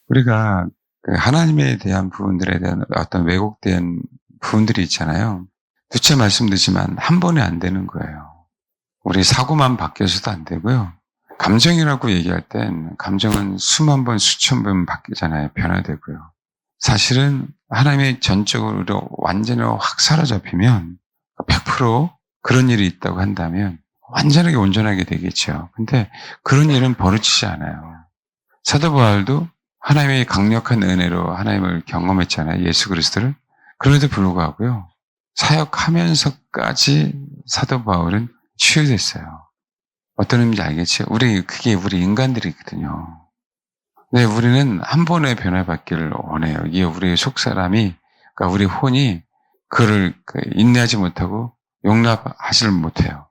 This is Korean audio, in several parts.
우리가 그 하나님에 대한 부분들에 대한 어떤 왜곡된 부분들이 있잖아요. 두째 말씀드리지만 한 번에 안 되는 거예요. 우리 사고만 바뀌어서도 안 되고요. 감정이라고 얘기할 땐 감정은 수만 번, 수천 번 바뀌잖아요. 변화되고요. 사실은 하나님의 전적으로 완전히 확 사로잡히면 100% 그런 일이 있다고 한다면 완전하게 온전하게 되겠죠. 근데 그런 일은 벌어지지 않아요. 사도 바울도 하나님의 강력한 은혜로 하나님을 경험했잖아요. 예수 그리스도를. 그럼에도 불구하고요. 사역하면서까지 사도 바울은 치유됐어요. 어떤 의미인지 알겠죠? 그게 우리 인간들이거든요. 근데 우리는 한 번에 변화받기를 원해요. 이게 우리의 속사람이, 그러니까 우리 혼이 그를 인내하지 못하고 용납하지를 못해요.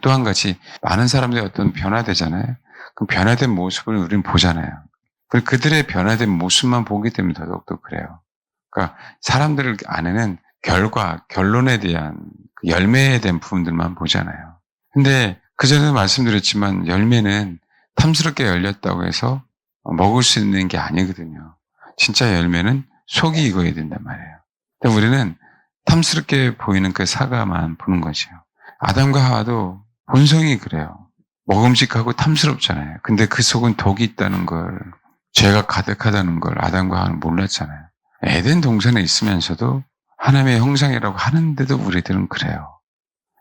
또 한 가지, 많은 사람들이 어떤 변화되잖아요. 그 변화된 모습을 우리는 보잖아요. 그들의 변화된 모습만 보기 때문에 더더욱더 그래요. 그러니까 사람들 안에는 결론에 대한 열매에 대한 부분들만 보잖아요. 근데 그전에도 말씀드렸지만 열매는 탐스럽게 열렸다고 해서 먹을 수 있는 게 아니거든요. 진짜 열매는 속이 익어야 된단 말이에요. 근데 우리는 탐스럽게 보이는 그 사과만 보는 것이요. 아담과 하와도 본성이 그래요. 먹음직하고 탐스럽잖아요. 근데 그 속은 독이 있다는 걸, 죄가 가득하다는 걸 아담과 하와는 몰랐잖아요. 에덴 동산에 있으면서도 하나님의 형상이라고 하는데도 우리들은 그래요.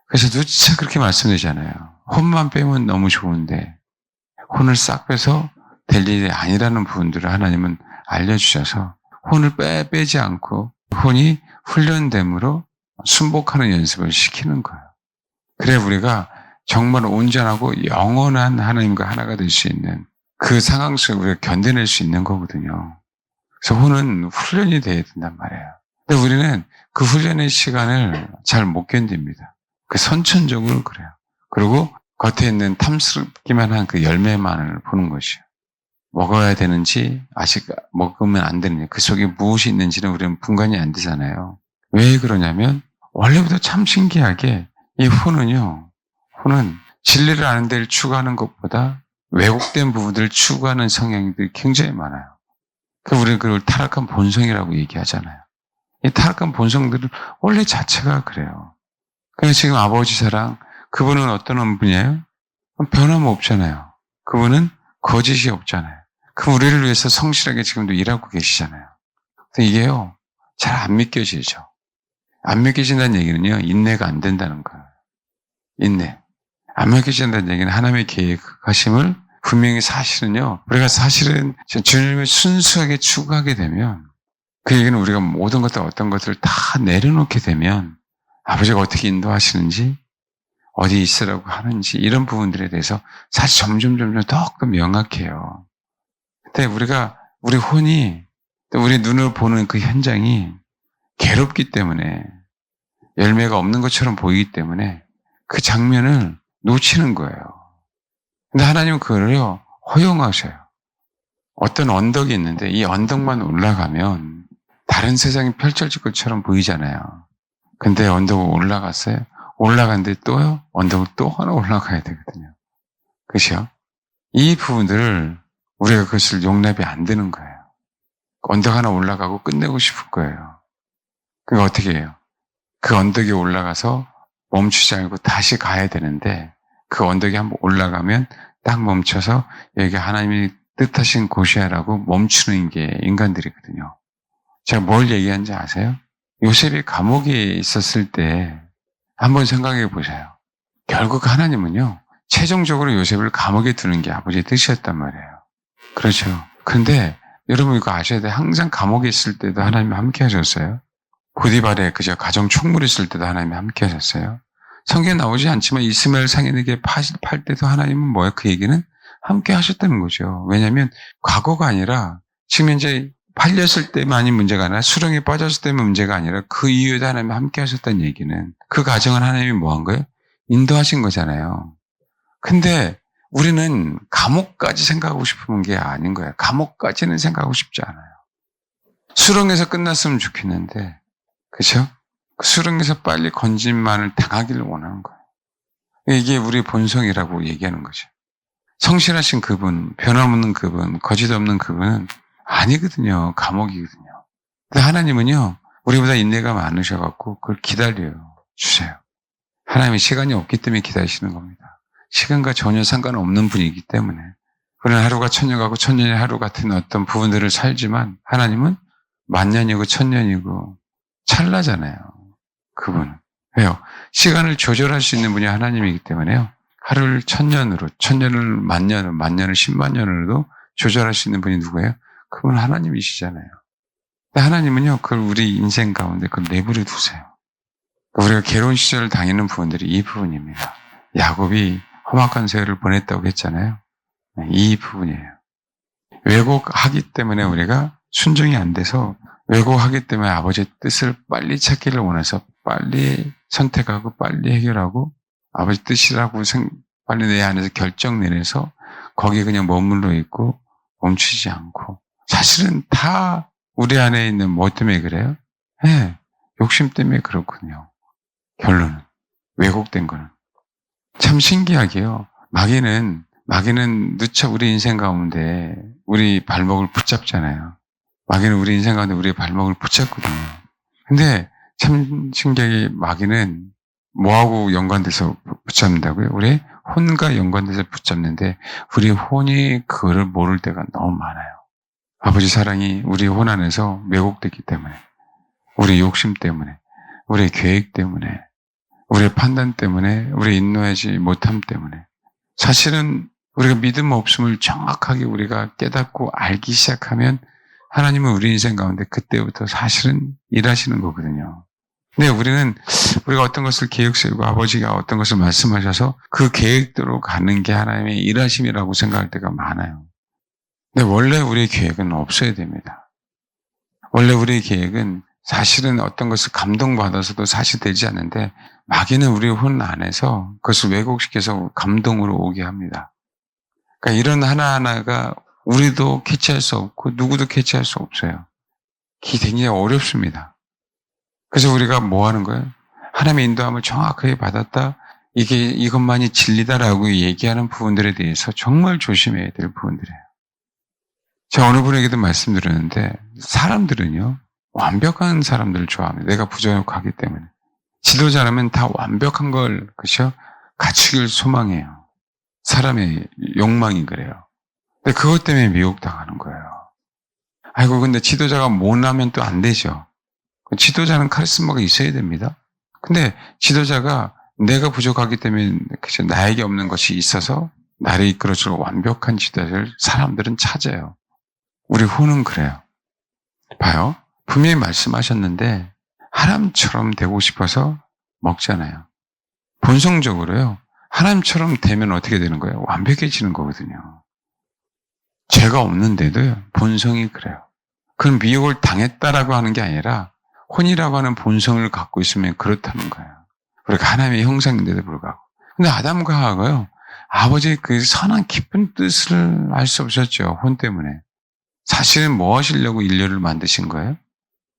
그래서 누차 그렇게 말씀드리잖아요. 혼만 빼면 너무 좋은데 혼을 싹 빼서 될 일이 아니라는 부분들을 하나님은 알려주셔서 혼을 빼지 않고 혼이 훈련됨으로 순복하는 연습을 시키는 거예요. 그래 우리가 정말 온전하고 영원한 하나님과 하나가 될 수 있는 그 상황 속에 우리가 견뎌낼 수 있는 거거든요. 그래서 혼은 훈련이 돼야 된단 말이에요. 근데 우리는 그 훈련의 시간을 잘 못 견딥니다. 그 선천적으로 그래요. 그리고 겉에 있는 탐스럽기만 한 그 열매만을 보는 것이요. 먹어야 되는지 아직 먹으면 안 되는지 그 속에 무엇이 있는지는 우리는 분간이 안 되잖아요. 왜 그러냐면 원래부터 참 신기하게 이 혼은 진리를 아는 데를 추구하는 것보다 왜곡된 부분들을 추구하는 성향들이 굉장히 많아요. 우리는 그걸 타락한 본성이라고 얘기하잖아요. 이 타락한 본성들은 원래 자체가 그래요. 그래서 지금 아버지 사랑, 그분은 어떤 분이에요? 변함없잖아요. 그분은 거짓이 없잖아요. 우리를 위해서 성실하게 지금도 일하고 계시잖아요. 이게요, 잘 안 믿겨지죠. 안 믿겨진다는 얘기는요, 인내가 안 된다는 거예요. 인내. 안 믿겨진다는 얘기는 하나님의 계획하심을 분명히 사실은요, 우리가 사실은 주님을 순수하게 추구하게 되면 그 얘기는 우리가 모든 것들 어떤 것들을 다 내려놓게 되면 아버지가 어떻게 인도하시는지 어디 있으라고 하는지 이런 부분들에 대해서 사실 점점 더욱더 명확해요. 근데 우리 혼이 우리 눈으로 보는 그 현장이 괴롭기 때문에 열매가 없는 것처럼 보이기 때문에 그 장면을 놓치는 거예요. 근데 하나님은 그거를요 허용하셔요. 어떤 언덕이 있는데 이 언덕만 올라가면 다른 세상이 펼쳐질 것처럼 보이잖아요. 근데 언덕을 올라갔어요. 올라갔는데 또요 언덕을 또 하나 올라가야 되거든요. 그렇죠? 이 부분들을 우리가 그것을 용납이 안 되는 거예요. 언덕 하나 올라가고 끝내고 싶을 거예요. 그러니까 어떻게 해요? 그 언덕에 올라가서 멈추지 않고 다시 가야 되는데 그 언덕에 한번 올라가면 딱 멈춰서 여기 하나님이 뜻하신 곳이야라고 멈추는 게 인간들이거든요. 제가 뭘 얘기하는지 아세요? 요셉이 감옥에 있었을 때 한번 생각해 보세요. 결국 하나님은요, 최종적으로 요셉을 감옥에 두는 게 아버지의 뜻이었단 말이에요. 그렇죠. 근데 여러분 이거 아셔야 돼요. 항상 감옥에 있을 때도 하나님이 함께 하셨어요. 보디발에 그저 가정 총무를 있을 때도 하나님이 함께 하셨어요. 성경에 나오지 않지만 이스마엘 상인에게 팔 때도 하나님은 뭐예요? 그 얘기는 함께 하셨다는 거죠. 왜냐하면 과거가 아니라 지금 현재 팔렸을 때만이 문제가 아니라 수렁에 빠졌을 때만 문제가 아니라 그 이후에도 하나님이 함께 하셨다는 얘기는 그 과정을 하나님이 뭐 한 거예요? 인도하신 거잖아요. 근데 우리는 감옥까지 생각하고 싶은 게 아닌 거예요. 감옥까지는 생각하고 싶지 않아요. 수렁에서 끝났으면 좋겠는데, 그렇죠? 그 수렁에서 빨리 건짐만을 당하기를 원하는 거예요. 이게 우리 본성이라고 얘기하는 거죠. 성실하신 그분, 변함없는 그분, 거짓 없는 그분은 아니거든요. 감옥이거든요. 근데 하나님은요, 우리보다 인내가 많으셔갖고 그걸 기다려요. 주세요. 하나님의 시간이 없기 때문에 기다리시는 겁니다. 시간과 전혀 상관없는 분이기 때문에. 우리는 하루가 천년가고 천년이 하루 같은 어떤 부분들을 살지만 하나님은 만년이고 천년이고 찰나잖아요. 그분은. 왜요? 시간을 조절할 수 있는 분이 하나님이기 때문에요. 하루를 천년으로, 천년을 만년으로, 만년을 10만 년으로도 조절할 수 있는 분이 누구예요? 그분은 하나님이시잖아요. 근데 하나님은요, 그걸 우리 인생 가운데 그걸 내버려 두세요. 우리가 괴로운 시절을 당하는 부분들이 이 부분입니다. 야곱이 험악한 세월을 보냈다고 했잖아요. 이 부분이에요. 왜곡하기 때문에 우리가 순종이 안 돼서 왜곡하기 때문에 아버지의 뜻을 빨리 찾기를 원해서 빨리 선택하고 빨리 해결하고 아버지 뜻이라고 빨리 내 안에서 결정 내려서 거기에 그냥 머물러 있고 멈추지 않고 사실은 다 우리 안에 있는 뭐 때문에 그래요? 네, 욕심 때문에 그렇군요. 결론은 왜곡된 거는 참 신기하게요. 마귀는 누차 우리 인생 가운데 우리 발목을 붙잡잖아요. 마귀는 우리 인생 가운데 우리의 발목을 붙잡거든요. 근데 참 신기하게 마귀는 뭐하고 연관돼서 붙잡는다고요? 우리 혼과 연관돼서 붙잡는데 우리 혼이 그거를 모를 때가 너무 많아요. 아버지 사랑이 우리 혼 안에서 왜곡됐기 때문에, 우리 욕심 때문에, 우리의 계획 때문에, 우리의 판단 때문에, 우리의 인내하지 못함 때문에 사실은 우리가 믿음 없음을 정확하게 우리가 깨닫고 알기 시작하면 하나님은 우리 인생 가운데 그때부터 사실은 일하시는 거거든요. 근데 우리가 어떤 것을 계획 세우고 아버지가 어떤 것을 말씀하셔서 그 계획대로 가는 게 하나님의 일하심이라고 생각할 때가 많아요. 근데 원래 우리의 계획은 없어야 됩니다. 원래 우리의 계획은 사실은 어떤 것을 감동받아서도 사실 되지 않는데 마귀는 우리 혼 안에서 그것을 왜곡시켜서 감동으로 오게 합니다. 그러니까 이런 하나하나가 우리도 캐치할 수 없고 누구도 캐치할 수 없어요. 굉장히 어렵습니다. 그래서 우리가 뭐 하는 거예요? 하나님의 인도함을 정확하게 받았다. 이것만이 진리다라고 얘기하는 부분들에 대해서 정말 조심해야 될 부분들이에요. 제가 어느 분에게도 말씀드렸는데 사람들은요. 완벽한 사람들을 좋아합니다. 내가 부족하기 때문에. 지도자라면 다 완벽한 걸 그렇죠? 갖추길 소망해요. 사람의 욕망이 그래요. 근데 그것 때문에 미혹당하는 거예요. 아이고 근데 지도자가 못나면 또 안 되죠. 지도자는 카리스마가 있어야 됩니다. 근데 지도자가 내가 부족하기 때문에 그렇죠? 나에게 없는 것이 있어서 나를 이끌어줄 완벽한 지도자를 사람들은 찾아요. 우리 혼은 그래요. 봐요. 분명히 말씀하셨는데 하나님처럼 되고 싶어서 먹잖아요. 본성적으로요. 하나님처럼 되면 어떻게 되는 거예요? 완벽해지는 거거든요. 죄가 없는데도요. 본성이 그래요. 그건 미혹을 당했다라고 하는 게 아니라 혼이라고 하는 본성을 갖고 있으면 그렇다는 거예요. 우리가 하나님의 형상인데도 불구하고. 근데 아담과 하와가요. 아버지의 그 선한 깊은 뜻을 알 수 없었죠. 혼 때문에. 사실은 뭐 하시려고 인류를 만드신 거예요?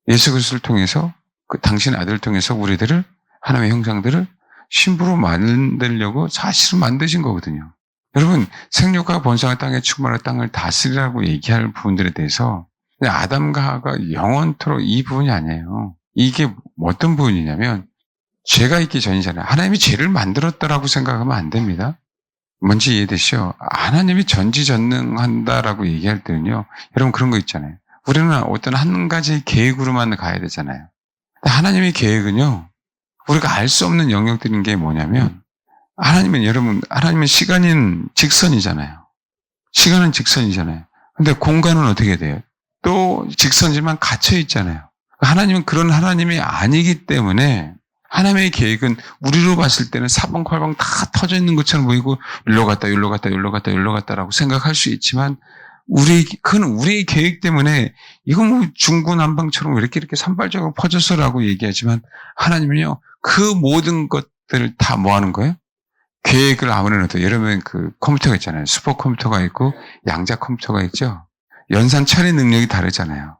예수 그리스도를 통해서 당신 아들을 통해서 우리들을 하나님의 형상들을 신부로 만들려고 사실은 만드신 거거든요. 여러분 생육과 번성의 땅에 충만한 땅을 다스리라고 얘기할 부분들에 대해서 아담과 하와가 영원토록 이 부분이 아니에요. 이게 어떤 부분이냐면 죄가 있기 전이잖아요. 하나님이 죄를 만들었다라고 생각하면 안 됩니다. 뭔지 이해되시죠? 하나님이 전지전능한다라고 얘기할 때는요. 여러분 그런 거 있잖아요. 우리는 어떤 한 가지 계획으로만 가야 되잖아요. 하나님의 계획은요. 우리가 알 수 없는 영역들인 게 뭐냐면 하나님은 시간은 직선이잖아요. 시간은 직선이잖아요. 근데 공간은 어떻게 돼요? 또 직선이지만 갇혀 있잖아요. 하나님은 그런 하나님이 아니기 때문에 하나님의 계획은 우리로 봤을 때는 사방팔방 다 터져 있는 것처럼 보이고 일로 갔다 일로 갔다 일로 갔다 일로 갔다라고 생각할 수 있지만 그건 우리의 계획 때문에 이건 뭐 중구난방처럼 이렇게 산발적으로 퍼져서라고 얘기하지만 하나님은요 그 모든 것들을 다 뭐 하는 거예요? 계획을 아무래도 여러분 그 컴퓨터가 있잖아요. 슈퍼 컴퓨터가 있고 양자 컴퓨터가 있죠. 연산 처리 능력이 다르잖아요.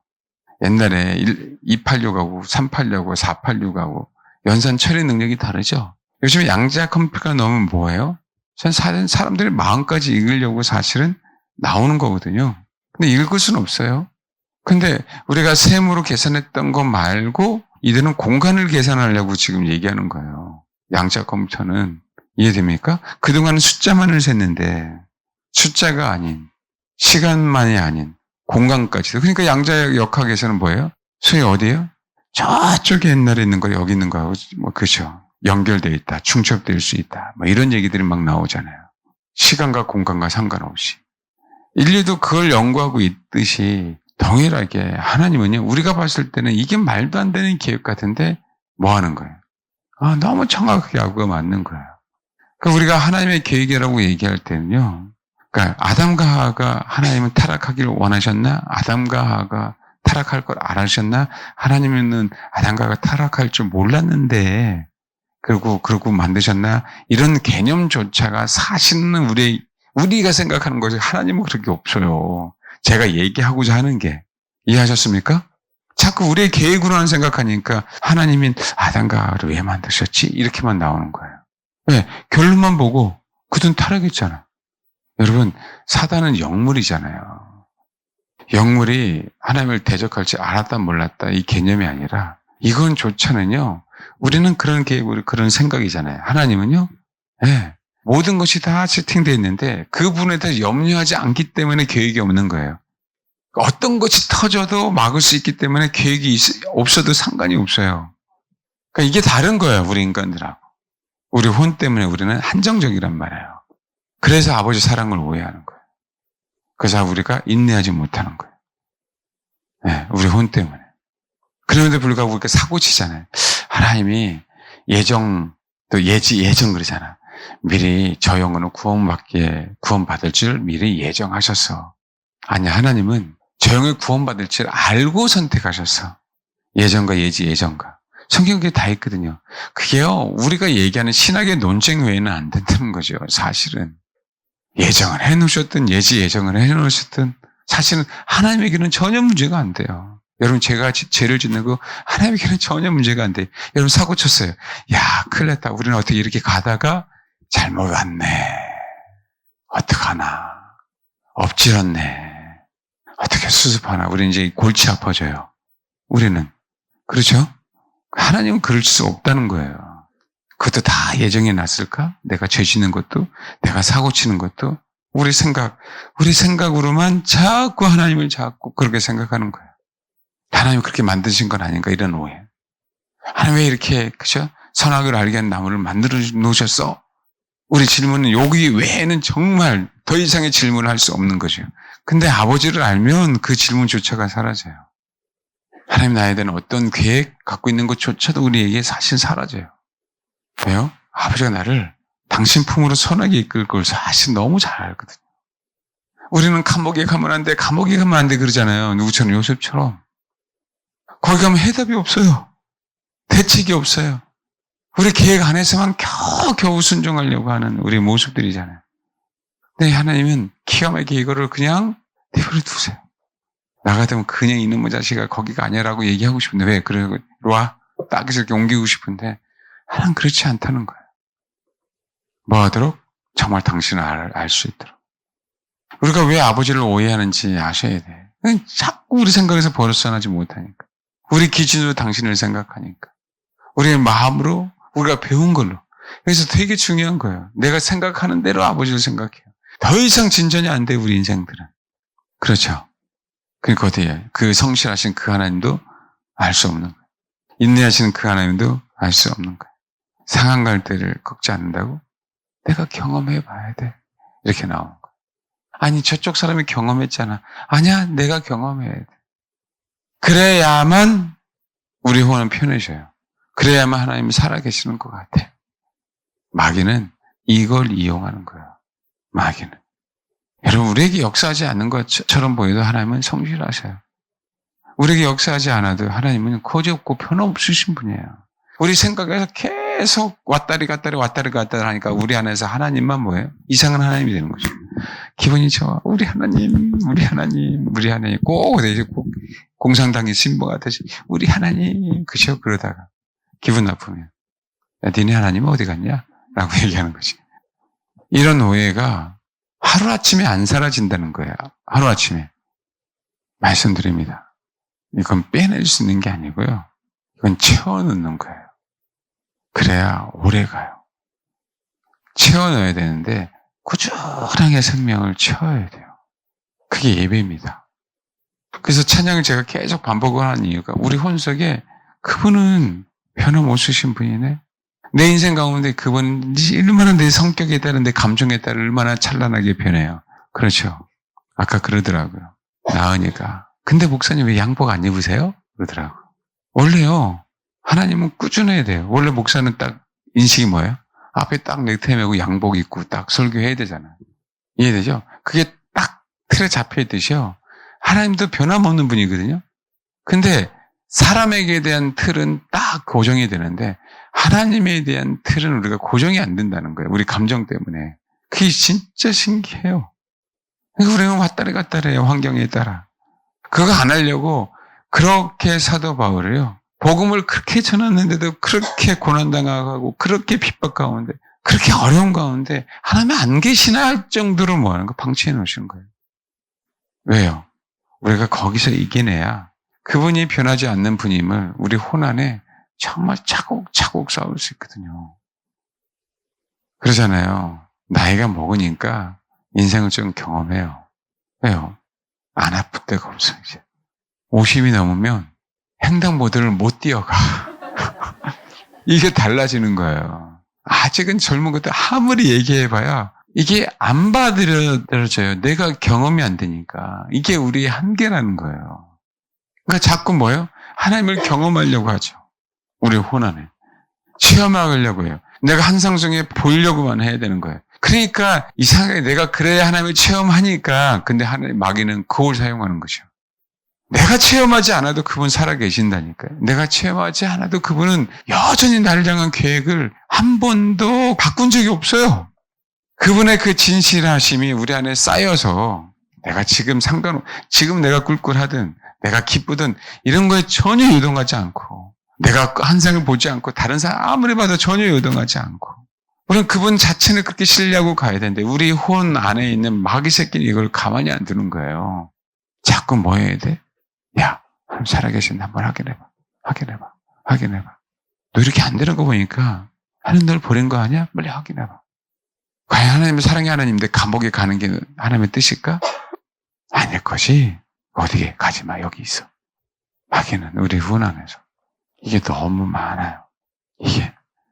옛날에 286하고 386하고 486하고 연산 처리 능력이 다르죠. 요즘에 양자 컴퓨터가 넣으면 뭐예요? 사람들이 마음까지 읽으려고 사실은 나오는 거거든요. 근데 읽을 수는 없어요. 근데 우리가 세모로 계산했던 거 말고 이들은 공간을 계산하려고 지금 얘기하는 거예요. 양자 컴퓨터는. 이해됩니까? 그동안은 숫자만을 셌는데 숫자가 아닌, 시간만이 아닌 공간까지도. 그러니까 양자 역학에서는 뭐예요? 소위 어디예요? 저쪽에 옛날에 있는 거 여기 있는 거하고 그죠. 연결되어 있다. 중첩될 수 있다. 이런 얘기들이 막 나오잖아요. 시간과 공간과 상관없이. 인류도 그걸 연구하고 있듯이 동일하게 하나님은요, 우리가 봤을 때는 이게 말도 안 되는 계획 같은데 뭐 하는 거예요? 너무 정확하게 하고 맞는 거예요. 그러니까 우리가 하나님의 계획이라고 얘기할 때는요, 그러니까 아담과 하와가 하나님은 타락하기를 원하셨나? 아담과 하와가 타락할 걸 알았셨나? 하나님은 아담과 하와가 타락할 줄 몰랐는데 그러고 만드셨나? 이런 개념조차가 사실은 우리가 생각하는 것이 하나님은 그렇게 없어요. 제가 얘기하고자 하는 게. 이해하셨습니까? 자꾸 우리의 계획으로만 생각하니까 하나님이 아담과 하와를 왜 만드셨지? 이렇게만 나오는 거예요. 왜? 결론만 보고 그든 타락했잖아. 여러분, 사단은 영물이잖아요. 영물이 하나님을 대적할 줄 알았다 몰랐다 이 개념이 아니라 이건 조차는요. 우리는 그런 계획으로 그런 생각이잖아요. 하나님은요. 네, 모든 것이 다 세팅되어 있는데 그 부분에 대해서 염려하지 않기 때문에 계획이 없는 거예요. 어떤 것이 터져도 막을 수 있기 때문에 계획이 없어도 상관이 없어요. 그러니까 이게 다른 거예요. 우리 인간들하고. 우리 혼 때문에 우리는 한정적이란 말이에요. 그래서 아버지 사랑을 오해하는 거예요. 그래서 우리가 인내하지 못하는 거예요. 네, 우리 혼 때문에. 그런데 불구하고 우리가 사고치잖아요. 하나님이 예정 그러잖아. 미리 저 영혼은 구원받을 줄 미리 예정하셨어. 아니, 하나님은 저 영혼을 구원받을 줄 알고 선택하셨어. 예정과 예정과. 성경에 그게 다 있거든요. 그게요, 우리가 얘기하는 신학의 논쟁 외에는 안 된다는 거죠, 사실은. 예정을 해놓으셨든, 예정을 해놓으셨든, 사실은 하나님에게는 전혀 문제가 안 돼요. 여러분, 제가 죄를 짓는 거 하나님에게는 전혀 문제가 안 돼요. 여러분, 사고 쳤어요. 야, 큰일 났다. 우리는 어떻게 이렇게 가다가 잘못 왔네. 어떡하나. 엎질렀네. 어떻게 수습하나. 우리는 이제 골치 아파져요. 우리는. 그렇죠? 하나님은 그럴 수 없다는 거예요. 그것도 다 예정해 놨을까? 내가 죄 짓는 것도, 내가 사고 치는 것도, 우리 생각으로만 자꾸 하나님을 자꾸 그렇게 생각하는 거예요. 하나님이 그렇게 만드신 건 아닌가, 이런 오해. 하나님 왜 이렇게, 그죠? 선악을 알게 하는 나무를 만들어 놓으셨어? 우리 질문은 여기 외에는 정말 더 이상의 질문을 할 수 없는 거죠. 근데 아버지를 알면 그 질문조차가 사라져요. 하나님 나에 대한 어떤 계획 갖고 있는 것조차도 우리에게 사실 사라져요. 왜요? 아버지가 나를 당신 품으로 선하게 이끌 걸 사실 너무 잘 알거든요. 우리는 감옥에 가면 안 돼, 감옥에 가면 안 돼 그러잖아요. 누구처럼 요셉처럼. 거기 가면 해답이 없어요. 대책이 없어요. 우리 계획 안에서만 겨우 순종하려고 하는 우리 모습들이잖아요. 근데 하나님은 기가 막히게 이거를 그냥 내버려 두세요. 나 같으면 그냥 이놈의 자식아 거기가 아니라고 얘기하고 싶은데 왜 그래 와 딱 이렇게 옮기고 싶은데 하나는 그렇지 않다는 거예요. 뭐 하도록? 정말 당신을 알 수 있도록. 우리가 왜 아버지를 오해하는지 아셔야 돼. 자꾸 우리 생각에서 벗어나지 못하니까. 우리 기준으로 당신을 생각하니까. 우리의 마음으로 우리가 배운 걸로. 그래서 되게 중요한 거예요. 내가 생각하는 대로 아버지를 생각해요. 더 이상 진전이 안 돼 우리 인생들은. 그렇죠. 그러니까 어디에 그 성실하신 그 하나님도 알 수 없는 거예요. 인내하시는 그 하나님도 알 수 없는 거예요. 상한 갈대를 꺾지 않는다고? 내가 경험해 봐야 돼. 이렇게 나오는 거예요. 아니 저쪽 사람이 경험했잖아. 아니야 내가 경험해야 돼. 그래야만 우리 혼은 편해져요. 그래야만 하나님이 살아계시는 것 같아. 마귀는 이걸 이용하는 거예요. 마귀는. 여러분 우리에게 역사하지 않는 것처럼 보여도 하나님은 성실하셔요. 우리에게 역사하지 않아도 하나님은 거지없고 편없으신 분이에요. 우리 생각에서 계속 왔다리 갔다리 하니까 우리 안에서 하나님만 뭐예요? 이상한 하나님이 되는 거죠. 기분이 좋아. 우리 하나님 꼭 공산당의 신부 같듯이 우리 하나님 그죠? 그러다가 기분 나쁘면 야, 니네 하나님은 어디 갔냐? 라고 얘기하는 거지. 이런 오해가 하루아침에 안 사라진다는 거예요. 하루아침에. 말씀드립니다. 이건 빼낼 수 있는 게 아니고요. 이건 채워넣는 거예요. 그래야 오래 가요. 채워넣어야 되는데 꾸준하게 생명을 채워야 돼요. 그게 예배입니다. 그래서 찬양을 제가 계속 반복을 하는 이유가 우리 혼 속에 그분은 변함없으신 분이네. 내 인생 가운데 그분은 얼마나 내 성격에 따른 내 감정에 따라 얼마나 찬란하게 변해요. 그렇죠. 아까 그러더라고요. 나은이가. 근데 목사님 왜 양복 안 입으세요? 그러더라고요. 원래요. 하나님은 꾸준해야 돼요. 원래 목사는 딱 인식이 뭐예요? 앞에 딱 넥타이 메고 양복 입고 딱 설교해야 되잖아요. 이해되죠? 그게 딱 틀에 잡혀있듯이요. 하나님도 변함없는 분이거든요. 근데 사람에게 대한 틀은 딱 고정이 되는데 하나님에 대한 틀은 우리가 고정이 안 된다는 거예요. 우리 감정 때문에. 그게 진짜 신기해요. 그러니까 우리는 왔다리 갔다리 해요. 환경에 따라. 그거 안 하려고 그렇게 사도 바울이요. 복음을 그렇게 전했는데도 그렇게 고난당하고 그렇게 핍박 가운데 그렇게 어려운 가운데 하나님 안 계시나 할 정도로 뭐 하는 거 방치해 놓으시는 거예요. 왜요? 우리가 거기서 이겨내야 그분이 변하지 않는 분임을 우리 혼 안에 정말 차곡차곡 쌓을 수 있거든요. 그러잖아요. 나이가 먹으니까 인생을 좀 경험해요. 왜요? 안 아플 데가 없어요, 이제. 50이 넘으면 횡단보도를 못 뛰어가. 이게 달라지는 거예요. 아직은 젊은 것들 아무리 얘기해봐야 이게 안 받아들여져요. 내가 경험이 안 되니까. 이게 우리의 한계라는 거예요. 그러니까 자꾸 뭐예요? 하나님을 경험하려고 하죠. 우리 혼 안에. 체험하려고 해요. 내가 한상중에 보이려고만 해야 되는 거예요. 그러니까 이상하게 내가 그래야 하나님을 체험하니까 근데 하나님 마귀는 그걸 사용하는 거죠. 내가 체험하지 않아도 그분 살아계신다니까요. 내가 체험하지 않아도 그분은 여전히 나를 향한 계획을 한 번도 바꾼 적이 없어요. 그분의 그 진실하심이 우리 안에 쌓여서 내가 지금 지금 내가 꿀꿀하든 내가 기쁘든 이런 거에 전혀 요동하지 않고 내가 한상을 보지 않고 다른 사람 아무리 봐도 전혀 요동하지 않고 우리는 그분 자체는 그렇게 신뢰하고 가야 되는데 우리 혼 안에 있는 마귀 새끼는 이걸 가만히 안 두는 거예요. 자꾸 뭐 해야 돼? 야, 하나님 살아계신다. 한번 확인해봐. 너 이렇게 안 되는 거 보니까 하나님 널 버린 거 아니야? 빨리 확인해봐. 과연 하나님은 사랑의 하나님인데 감옥에 가는 게 하나님의 뜻일까? 아닐 것이. 어디에 가지 마. 여기 있어. 확인은 우리 혼 안에서. 이게 너무 많아요.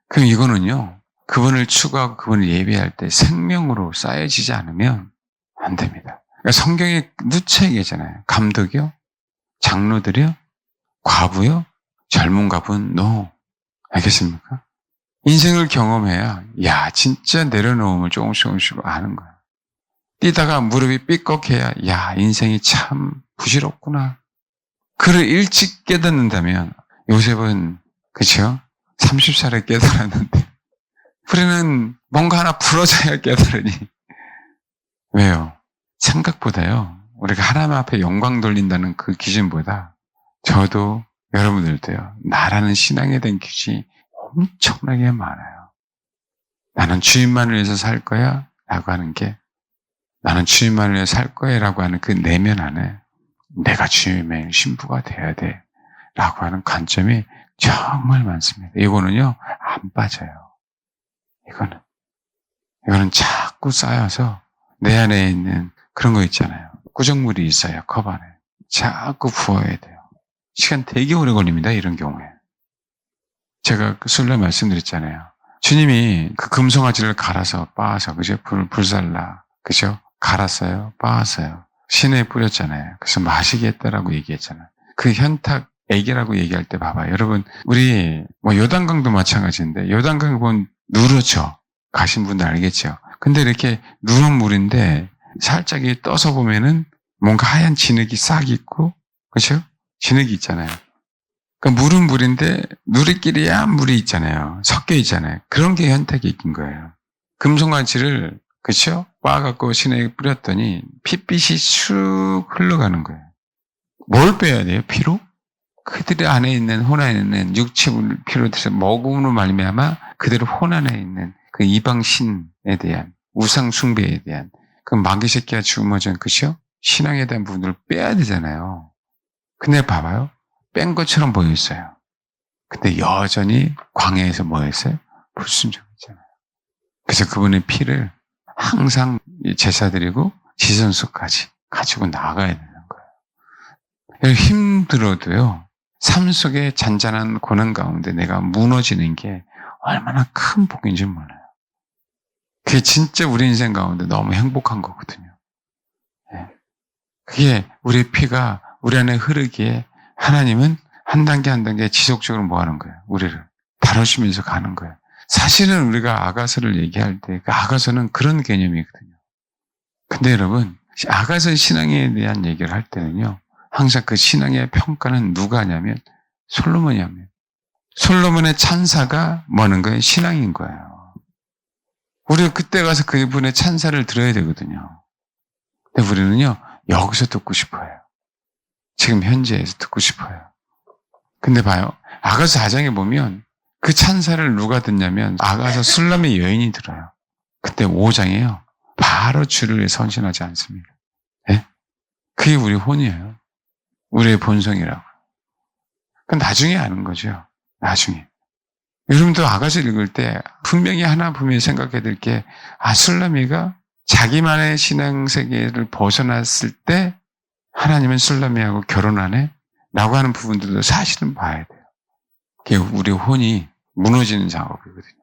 그럼 이거는요. 그분을 추구하고 그분을 예배할 때 생명으로 쌓여지지 않으면 안 됩니다. 그러니까 성경에 누차 얘기하잖아요. 감독이요? 장로들이요? 과부요? 젊은 과부는 no. 알겠습니까? 인생을 경험해야 야 진짜 내려놓음을 조금씩 아는 거야. 뛰다가 무릎이 삐걱해야 야 인생이 참 부질없구나. 그를 일찍 깨닫는다면 요셉은 그렇죠? 30살에 깨달았는데 우리는 뭔가 하나 부러져야 깨달으니 왜요? 생각보다요. 우리가 하나님 앞에 영광 돌린다는 그 기준보다 저도 여러분들도요. 나라는 신앙에 대한 기준이 엄청나게 많아요. 나는 주님만을 위해서 살 거야 라고 하는 게 나는 주님만을 위해서 살 거야 라고 하는 그 내면 안에 내가 주님의 신부가 돼야 돼 라고 하는 관점이 정말 많습니다. 이거는요. 안 빠져요. 이거는 자꾸 쌓여서 내 안에 있는 그런 거 있잖아요. 꾸정물이 있어요. 컵 안에. 자꾸 부어야 돼요. 시간 되게 오래 걸립니다. 이런 경우에. 제가 술래 말씀드렸잖아요. 주님이 그 금송아지를 갈아서 빻아서 그죠? 불살라 그죠? 갈았어요. 빻았어요. 시내에 뿌렸잖아요. 그래서 마시게 했다라고 얘기했잖아요. 그 현탁 애기라고 얘기할 때 봐봐요. 여러분 우리 뭐 요단강도 마찬가지인데 요단강 보면 누렇죠. 가신 분들 알겠죠. 근데 이렇게 누런 물인데 살짝 떠서 보면은 뭔가 하얀 진흙이 싹 있고 그렇죠? 진흙이 있잖아요. 그러니까 물은 물인데 누리끼리야 물이 있잖아요. 섞여 있잖아요. 그런 게 현탁이 있긴 거예요. 금송아지를 그렇죠? 빻아갖고 시내에 뿌렸더니 핏빛이 쑥 흘러가는 거예요. 뭘 빼야 돼요? 피로? 그들의 안에 있는 혼 안에 있는 육체를 피로 돼서 먹음으로 말미암아 그대로 혼 안에 있는 그 이방신에 대한 우상 숭배에 대한 그 마귀 새끼가 짊어진 그죠? 신앙에 대한 부분을 빼야 되잖아요. 근데 봐봐요. 뺀 것처럼 보였어요. 근데 여전히 광야에서 뭐 했어요? 불순종했잖아요. 그래서 그분의 피를 항상 제사 드리고 지선수까지 가지고 나가야 되는 거예요. 힘들어도요, 삶 속에 잔잔한 고난 가운데 내가 무너지는 게 얼마나 큰 복인지 몰라요. 그게 진짜 우리 인생 가운데 너무 행복한 거거든요. 그게 우리 피가 우리 안에 흐르기에 하나님은 한 단계 한 단계 지속적으로 뭐 하는 거예요? 우리를 다루시면서 가는 거예요. 사실은 우리가 아가서를 얘기할 때 그 아가서는 그런 개념이거든요. 근데 여러분, 아가서 신앙에 대한 얘기를 할 때는요, 항상 그 신앙의 평가는 누가 하냐면 솔로몬이 합니다. 솔로몬의 찬사가 뭐는 거예요? 신앙인 거예요. 우리가 그때 가서 그분의 찬사를 들어야 되거든요. 근데 우리는요, 여기서 듣고 싶어요. 지금 현재에서 듣고 싶어요. 근데 봐요. 아가서 4장에 보면 그 찬사를 누가 듣냐면 아가서 술람의 여인이 들어요. 그때 5장에요. 바로 주를 위해 선신하지 않습니다. 네? 그게 우리 혼이에요. 우리의 본성이라고. 그건 나중에 아는 거죠. 나중에. 여러분도 아가서 읽을 때 분명히 하나 분명히 생각해야 될 게, 술라미가 자기만의 신앙 세계를 벗어났을 때 하나님은 술라미하고 결혼하네? 라고 하는 부분들도 사실은 봐야 돼요. 그게 우리 혼이 무너지는 작업이거든요.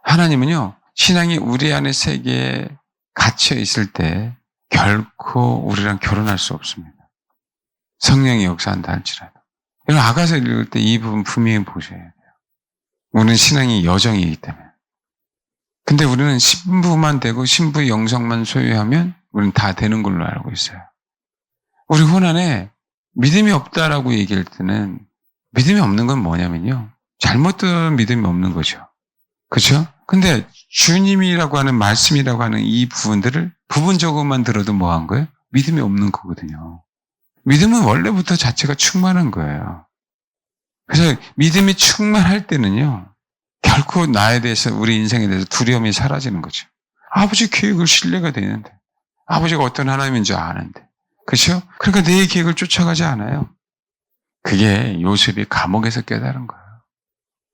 하나님은요, 신앙이 우리 안의 세계에 갇혀 있을 때 결코 우리랑 결혼할 수 없습니다. 성령이 역사한다 할지라도. 이런 아가서 읽을 때 이 부분 분명히 보셔야 돼요. 우리는 신앙이 여정이기 때문에. 근데 우리는 신부만 되고 신부의 영성만 소유하면 우리는 다 되는 걸로 알고 있어요. 우리 혼 안에 믿음이 없다라고 얘기할 때는 믿음이 없는 건 뭐냐면요, 잘못 들은 믿음이 없는 거죠. 그렇죠? 근데 주님이라고 하는 말씀이라고 하는 이 부분들을 부분적으로만 들어도 뭐 한 거예요? 믿음이 없는 거거든요. 믿음은 원래부터 자체가 충만한 거예요. 그래서 믿음이 충만할 때는요, 결코 나에 대해서, 우리 인생에 대해서 두려움이 사라지는 거죠. 아버지 계획을 신뢰가 되는데, 아버지가 어떤 하나님인지 아는데, 그렇죠? 그러니까 내 계획을 쫓아가지 않아요. 그게 요셉이 감옥에서 깨달은 거예요.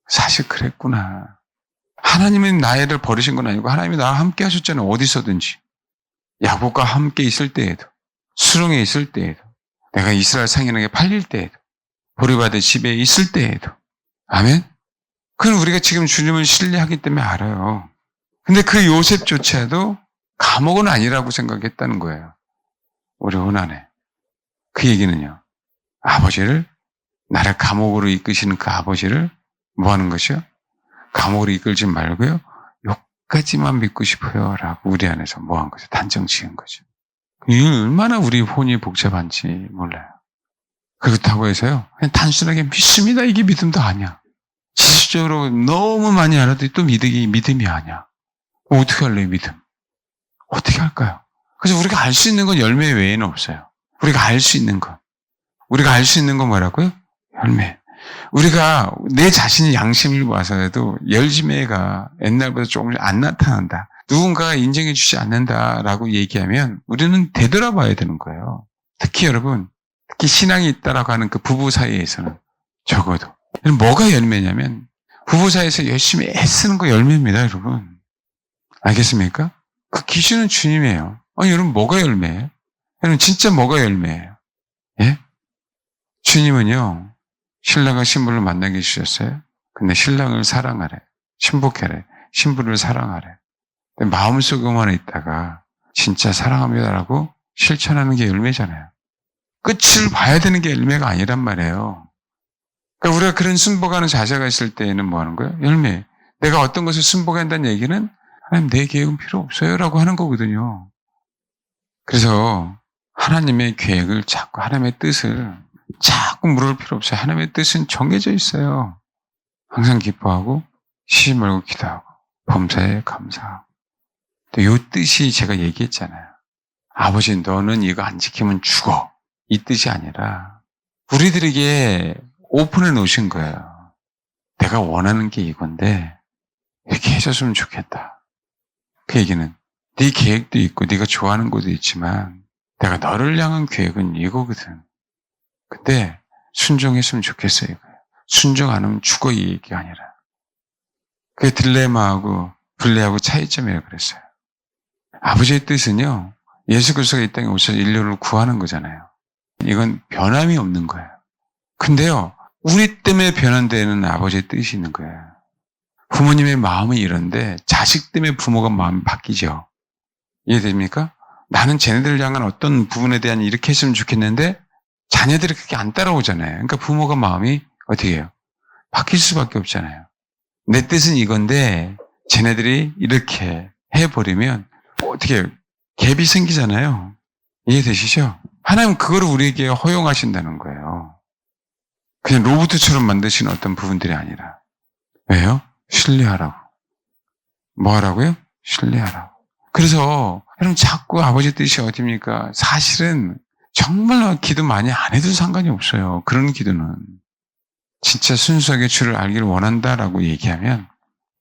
사실 그랬구나. 하나님이 나를 버리신 건 아니고 하나님이 나와 함께 하셨잖아요. 어디서든지. 야곱과 함께 있을 때에도, 수렁에 있을 때에도, 내가 이스라엘 상인에게 팔릴 때에도, 보리밭의 집에 있을 때에도. 아멘? 그건 우리가 지금 주님을 신뢰하기 때문에 알아요. 근데 그 요셉조차도 감옥은 아니라고 생각했다는 거예요. 우리 혼안에. 그 얘기는요, 아버지를, 나를 감옥으로 이끄시는 그 아버지를 뭐 하는 것이요? 감옥으로 이끌지 말고요, 여기까지만 믿고 싶어요 라고 우리 안에서 뭐 한 거죠? 단정 지은 거죠. 이게 얼마나 우리 혼이 복잡한지 몰라요. 그렇다고 해서요, 그냥 단순하게 믿습니다, 이게 믿음도 아니야. 지식적으로 너무 많이 알아도 또 믿음이 아니야. 어떻게 할래요, 믿음? 어떻게 할까요? 그래서 우리가 알 수 있는 건 열매 외에는 없어요. 우리가 알 수 있는 건. 우리가 알 수 있는 건 뭐라고요? 열매. 우리가 내 자신이 양심을 봐서라도 열매가 옛날보다 조금씩 안 나타난다, 누군가가 인정해 주지 않는다라고 얘기하면 우리는 되돌아봐야 되는 거예요. 특히 여러분, 특히 신앙이 있다라고 하는 그 부부 사이에서는 적어도. 뭐가 열매냐면 부부 사이에서 열심히 애쓰는 거 열매입니다, 여러분. 알겠습니까? 그 기준은 주님이에요. 여러분, 뭐가 열매예요? 여러분, 진짜 뭐가 열매예요? 예? 주님은요, 신랑과 신부를 만나게 해주셨어요. 근데 신랑을 사랑하래, 신복해래, 신부를 사랑하래. 근데 마음속에만 있다가 진짜 사랑합니다라고 실천하는 게 열매잖아요. 끝을 봐야 되는 게 열매가 아니란 말이에요. 그러니까 우리가 그런 순복하는 자세가 있을 때에는 뭐 하는 거예요? 열매. 내가 어떤 것을 순복한다는 얘기는 하나님, 내 계획은 필요 없어요 라고 하는 거거든요. 그래서 하나님의 계획을 자꾸, 하나님의 뜻을 자꾸 물을 필요 없어요. 하나님의 뜻은 정해져 있어요. 항상 기뻐하고 쉬지 말고 기도하고 범사에 감사하고. 또 이 뜻이 제가 얘기했잖아요. 아버지, 너는 이거 안 지키면 죽어, 이 뜻이 아니라 우리들에게 오픈해 놓으신 거예요. 내가 원하는 게 이건데 이렇게 해줬으면 좋겠다. 그 얘기는 네 계획도 있고 네가 좋아하는 것도 있지만 내가 너를 향한 계획은 이거거든. 근데 순종했으면 좋겠어요. 이거예요. 순종 안 하면 죽어, 이 얘기가 아니라. 그게 딜레마하고 분리하고 차이점이라고 그랬어요. 아버지의 뜻은요, 예수 그리스도가 이 땅에 오셔서 인류를 구하는 거잖아요. 이건 변함이 없는 거예요. 근데요, 우리 때문에 변환되는 아버지의 뜻이 있는 거예요. 부모님의 마음은 이런데 자식 때문에 부모가 마음이 바뀌죠. 이해됩니까? 나는 쟤네들을 향한 어떤 부분에 대한 이렇게 했으면 좋겠는데 자녀들이 그렇게 안 따라오잖아요. 그러니까 부모가 마음이 어떻게 해요? 바뀔 수밖에 없잖아요. 내 뜻은 이건데 쟤네들이 이렇게 해버리면 어떻게 해요? 갭이 생기잖아요. 이해되시죠? 하나님은 그거를 우리에게 허용하신다는 거예요. 그냥 로봇처럼 만드시는 어떤 부분들이 아니라. 왜요? 신뢰하라고. 뭐 하라고요? 신뢰하라고. 그래서 여러분 자꾸 아버지 뜻이 어딥니까? 사실은 정말로 기도 많이 안 해도 상관이 없어요. 그런 기도는. 진짜 순수하게 주를 알기를 원한다라고 얘기하면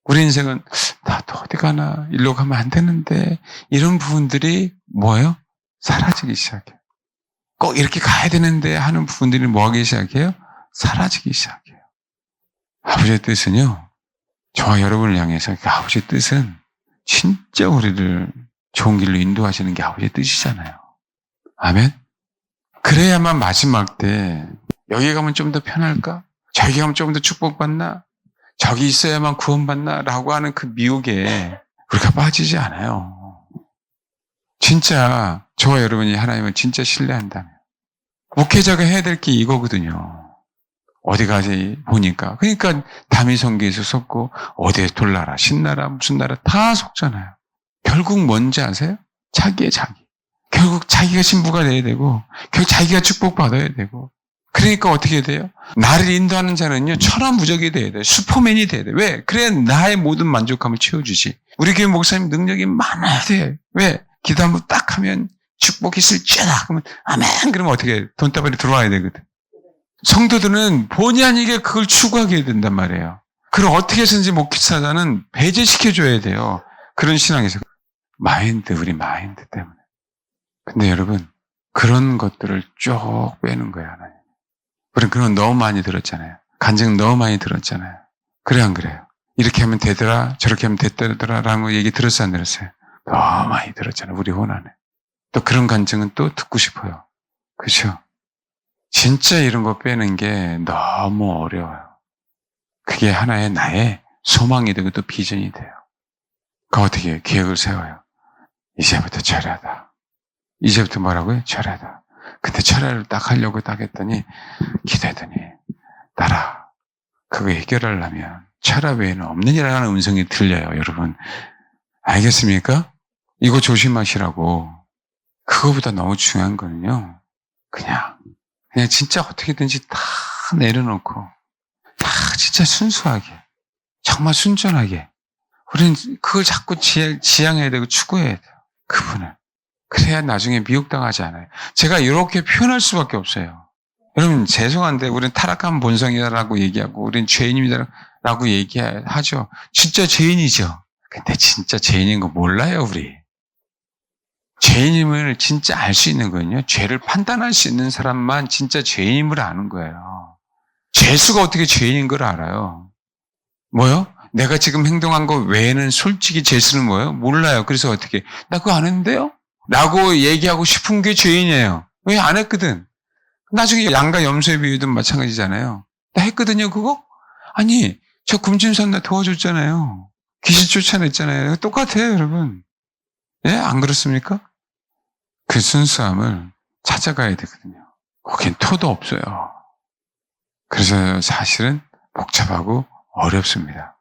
우리 인생은 나도 어디 가나 일로 가면 안 되는데 이런 부분들이 뭐예요? 사라지기 시작해요. 꼭 이렇게 가야 되는데 하는 부분들이 뭐하기 시작해요? 사라지기 시작해요. 아버지의 뜻은요. 저와 여러분을 향해서 그 아버지의 뜻은 진짜 우리를 좋은 길로 인도하시는 게 아버지의 뜻이잖아요. 아멘? 그래야만 마지막 때 여기 가면 좀 더 편할까? 저기 가면 좀 더 축복받나? 저기 있어야만 구원받나? 라고 하는 그 미혹에 우리가 빠지지 않아요. 진짜 저와 여러분이 하나님을 진짜 신뢰한다면 목회자가 해야 될 게 이거거든요. 어디 가지 보니까 그러니까 담이 성기에서 섰고 어디에 돌나라 신나라 무슨 나라 다 속잖아요. 결국 뭔지 아세요? 자기의 자기. 결국 자기가 신부가 돼야 되고 결국 자기가 축복받아야 되고 그러니까 어떻게 돼요? 나를 인도하는 자는요 천하무적이 돼야 돼요. 슈퍼맨이 돼야 돼요. 왜? 그래야 나의 모든 만족함을 채워주지. 우리 교회 목사님 능력이 많아야 돼. 왜? 기도 한번 딱 하면 축복이 있을지어다. 그러면 아멘. 그러면 어떻게 해? 돈다발이 들어와야 되거든. 성도들은 본의 아니게 그걸 추구하게 된단 말이에요. 그걸 어떻게 해서든지 목회자는 배제시켜줘야 돼요. 그런 신앙에서. 우리 마인드 때문에. 근데 여러분, 그런 것들을 쭉 빼는 거예요, 하나님. 우리는 그런 거 너무 많이 들었잖아요. 간증 너무 많이 들었잖아요. 그래, 안 그래요? 이렇게 하면 되더라, 저렇게 하면 됐더라, 라는 얘기 들었어요, 안 들었어요? 너무 많이 들었잖아요, 우리 혼 안에. 또 그런 간증은 또 듣고 싶어요. 그죠? 진짜 이런 거 빼는 게 너무 어려워요. 그게 하나의 나의 소망이 되고 또 비전이 돼요. 그 어떻게 해요? 계획을 세워요. 이제부터 철야다. 이제부터 뭐라고요? 철야다. 근데 철야를 딱 하려고 딱 했더니 기도했더니 나라 그거 해결하려면 철야 외에는 없느니라는 음성이 들려요. 여러분 알겠습니까? 이거 조심하시라고. 그거보다 너무 중요한 거는요. 그냥 진짜 어떻게든지 다 내려놓고 다 진짜 순수하게 정말 순전하게 우리는 그걸 자꾸 지향해야 되고 추구해야 돼요. 그분을. 그래야 나중에 미혹당하지 않아요. 제가 이렇게 표현할 수밖에 없어요. 여러분 죄송한데 우리는 타락한 본성이다라고 얘기하고 우리는 죄인입니다라고 얘기하죠. 진짜 죄인이죠. 근데 진짜 죄인인 거 몰라요 우리. 죄인임을 진짜 알 수 있는 거는요. 죄를 판단할 수 있는 사람만 진짜 죄인임을 아는 거예요. 죄수가 어떻게 죄인인 걸 알아요? 뭐요? 내가 지금 행동한 거 외에는 솔직히 죄수는 뭐예요? 몰라요. 그래서 어떻게 나 그거 안 했는데요? 라고 얘기하고 싶은 게 죄인이에요. 왜 안 했거든? 나중에 양과 염소의 비유도 마찬가지잖아요. 나 했거든요 그거? 아니 저 금진선 나 도와줬잖아요. 귀신 쫓아냈잖아요. 똑같아요 여러분. 예? 안 그렇습니까? 그 순수함을 찾아가야 되거든요. 거긴 토도 없어요. 그래서 사실은 복잡하고 어렵습니다.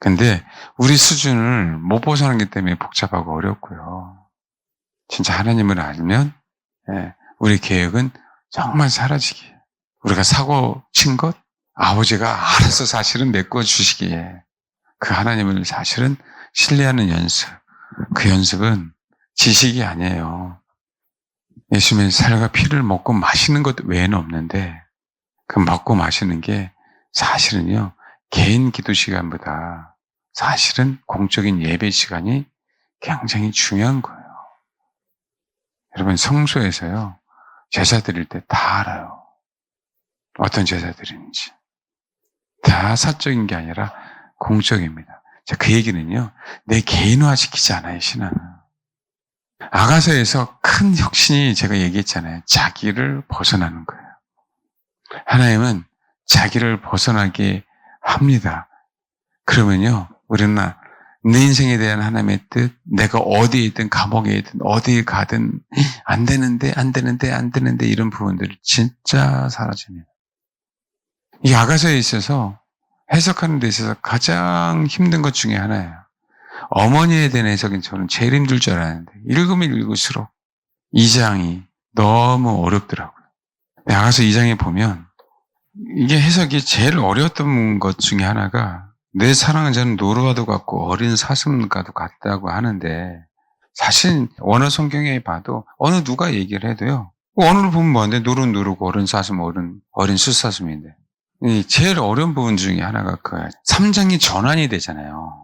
근데 우리 수준을 못 벗어나기 때문에 복잡하고 어렵고요. 진짜 하나님을 알면 우리 계획은 정말 사라지기에 우리가 사고 친 것 아버지가 알아서 사실은 메꿔 주시기에 그 하나님을 사실은 신뢰하는 연습 그 연습은 지식이 아니에요. 예수님의 살과 피를 먹고 마시는 것 외에는 없는데 그 먹고 마시는 게 사실은요. 개인 기도 시간보다 사실은 공적인 예배 시간이 굉장히 중요한 거예요. 여러분 성소에서요. 제사 드릴 때 다 알아요. 어떤 제사 드리는지. 다 사적인 게 아니라 공적입니다. 자, 그 얘기는요, 내 개인화 시키지 않아요, 신앙은. 아가서에서 큰 혁신이 제가 얘기했잖아요. 자기를 벗어나는 거예요. 하나님은 자기를 벗어나게 합니다. 그러면요, 우리는 내 인생에 대한 하나님의 뜻, 내가 어디에 있든 감옥에 있든 어디에 가든 안 되는데 이런 부분들이 진짜 사라집니다. 이 아가서에 있어서 해석하는 데 있어서 가장 힘든 것 중에 하나예요. 어머니에 대한 해석은 저는 제일 힘들 줄 알았는데 읽으면 읽을수록 2장이 너무 어렵더라고요. 아가서 2장에 보면 이게 해석이 제일 어려웠던 것 중에 하나가 내 사랑하는 자는 노루와도 같고 어린 사슴과도 같다고 하는데 사실 원어 성경에 봐도 어느 누가 얘기를 해도요. 원어를 보면 뭐한데 노루는 노루고 어린 사슴 어린 숫사슴인데 제일 어려운 부분 중에 하나가 그 3장이 전환이 되잖아요.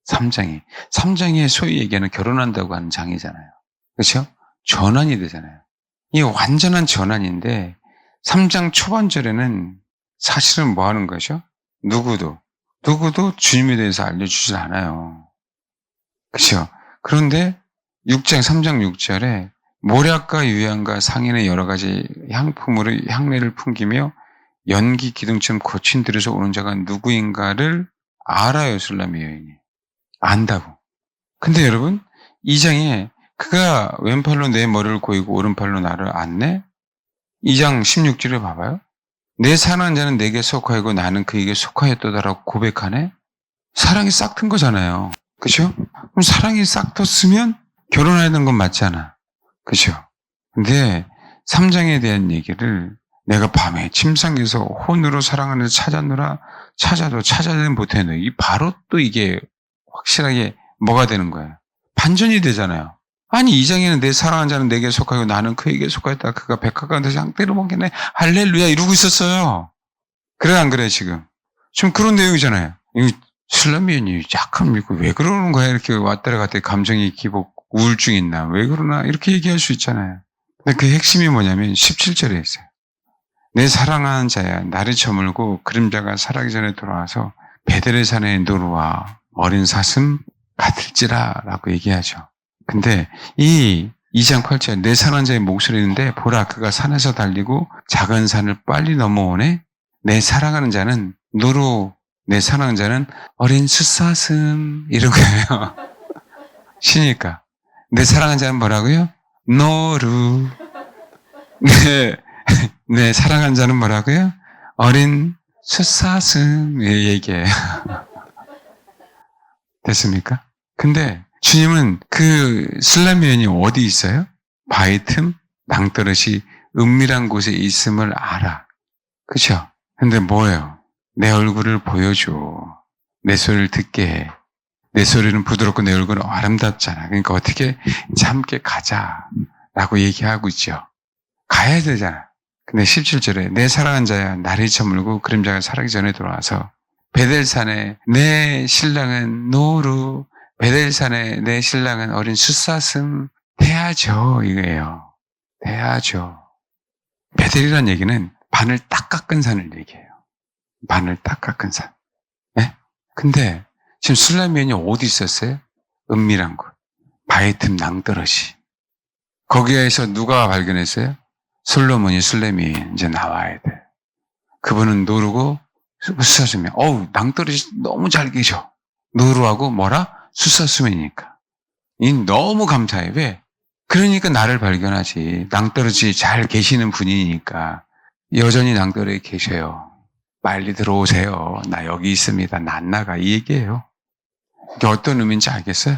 3장이 소위 얘기하는 결혼한다고 하는 장이잖아요. 그렇죠? 전환이 되잖아요. 이게 완전한 전환인데 3장 초반절에는 사실은 뭐 하는 것이죠? 누구도 주님에 대해서 알려주질 않아요. 그렇죠? 그런데 3장 6절에 모략과 유향과 상인의 여러 가지 향품으로 향내를 풍기며 연기 기둥처럼 거친 들에서 오는 자가 누구인가를 알아요, 술람의 여인이. 안다고. 근데 여러분, 2장에 그가 왼팔로 내 머리를 고이고 오른팔로 나를 안네? 2장 16절에 봐봐요. 내 사랑하는 자는 내게 속하였고 나는 그에게 속하였도다라고 고백하네? 사랑이 싹 튼 거잖아요. 그죠? 그럼 사랑이 싹 텄으면 결혼해야 되는 건 맞잖아. 그죠? 근데 3장에 대한 얘기를 내가 밤에 침상에서 혼으로 사랑하는 찾았노라 찾아도 찾아내지 못했네. 이 바로 또 이게 확실하게 뭐가 되는 거예요? 반전이 되잖아요. 아니 2장에는 내 사랑하는 자는 내게 속하고 나는 그에게 속하였다. 그가 백합 가운데서 향대를 먹겠네. 할렐루야 이러고 있었어요. 그래 안 그래 지금? 지금 그런 내용이잖아요. 이 술람미언이 약간 믿고 왜 그러는 거야? 이렇게 왔다리 갔다리 감정이 기복 우울증 있나? 왜 그러나? 이렇게 얘기할 수 있잖아요. 근데 그 핵심이 뭐냐면 17절에 있어요. 내 사랑하는 자야 날이 저물고 그림자가 사라기 전에 돌아와서 베델의 산의 노루와 어린 사슴 같을지라 라고 얘기하죠. 근데 이 2장 8절 내 사랑하는 자의 목소리인데 보라 그가 산에서 달리고 작은 산을 빨리 넘어오네. 내 사랑하는 자는 노루 내 사랑하는 자는 어린 숫사슴 이런 거예요. 시니까 내 사랑하는 자는 뭐라고요? 노루. 내 사랑하는 자는 뭐라고요? 어린 숫사슴 얘기해요. 됐습니까? 근데 주님은 그 술람미언이 어디 있어요? 바위 틈, 낭떠러시 은밀한 곳에 있음을 알아. 그렇죠? 근데 뭐예요? 내 얼굴을 보여줘. 내 소리를 듣게 해. 내 소리는 부드럽고 내 얼굴은 아름답잖아. 그러니까 어떻게 함께 가자라고 얘기하고 있죠. 가야 되잖아. 근데 17절에 내 사랑한 자야 날이 저물고 그림자가 사라기 전에 돌아와서 베델산에 내 신랑은 노루 베델산에 내 신랑은 어린 숫사슴 대하죠 이거예요. 대하죠. 베델이라는 얘기는 반을 딱 깎은 산을 얘기해요. 반을 딱 깎은 산. 네? 근데 지금 술람미언이 어디 있었어요? 은밀한 곳. 바위 틈 낭떠러시. 거기에서 누가 발견했어요? 솔로몬이 술람미언 이제 나와야 돼. 그분은 노루고 숫사슴이야. 낭떠러시 너무 잘 계셔. 노루하고 뭐라? 숫사슴이니까. 이 너무 감사해. 왜? 그러니까 나를 발견하지. 낭떠러지 잘 계시는 분이니까. 여전히 낭떠러에 계셔요. 빨리 들어오세요. 나 여기 있습니다. 나 안 나가. 이 얘기예요. 이게 어떤 의미인지 알겠어요?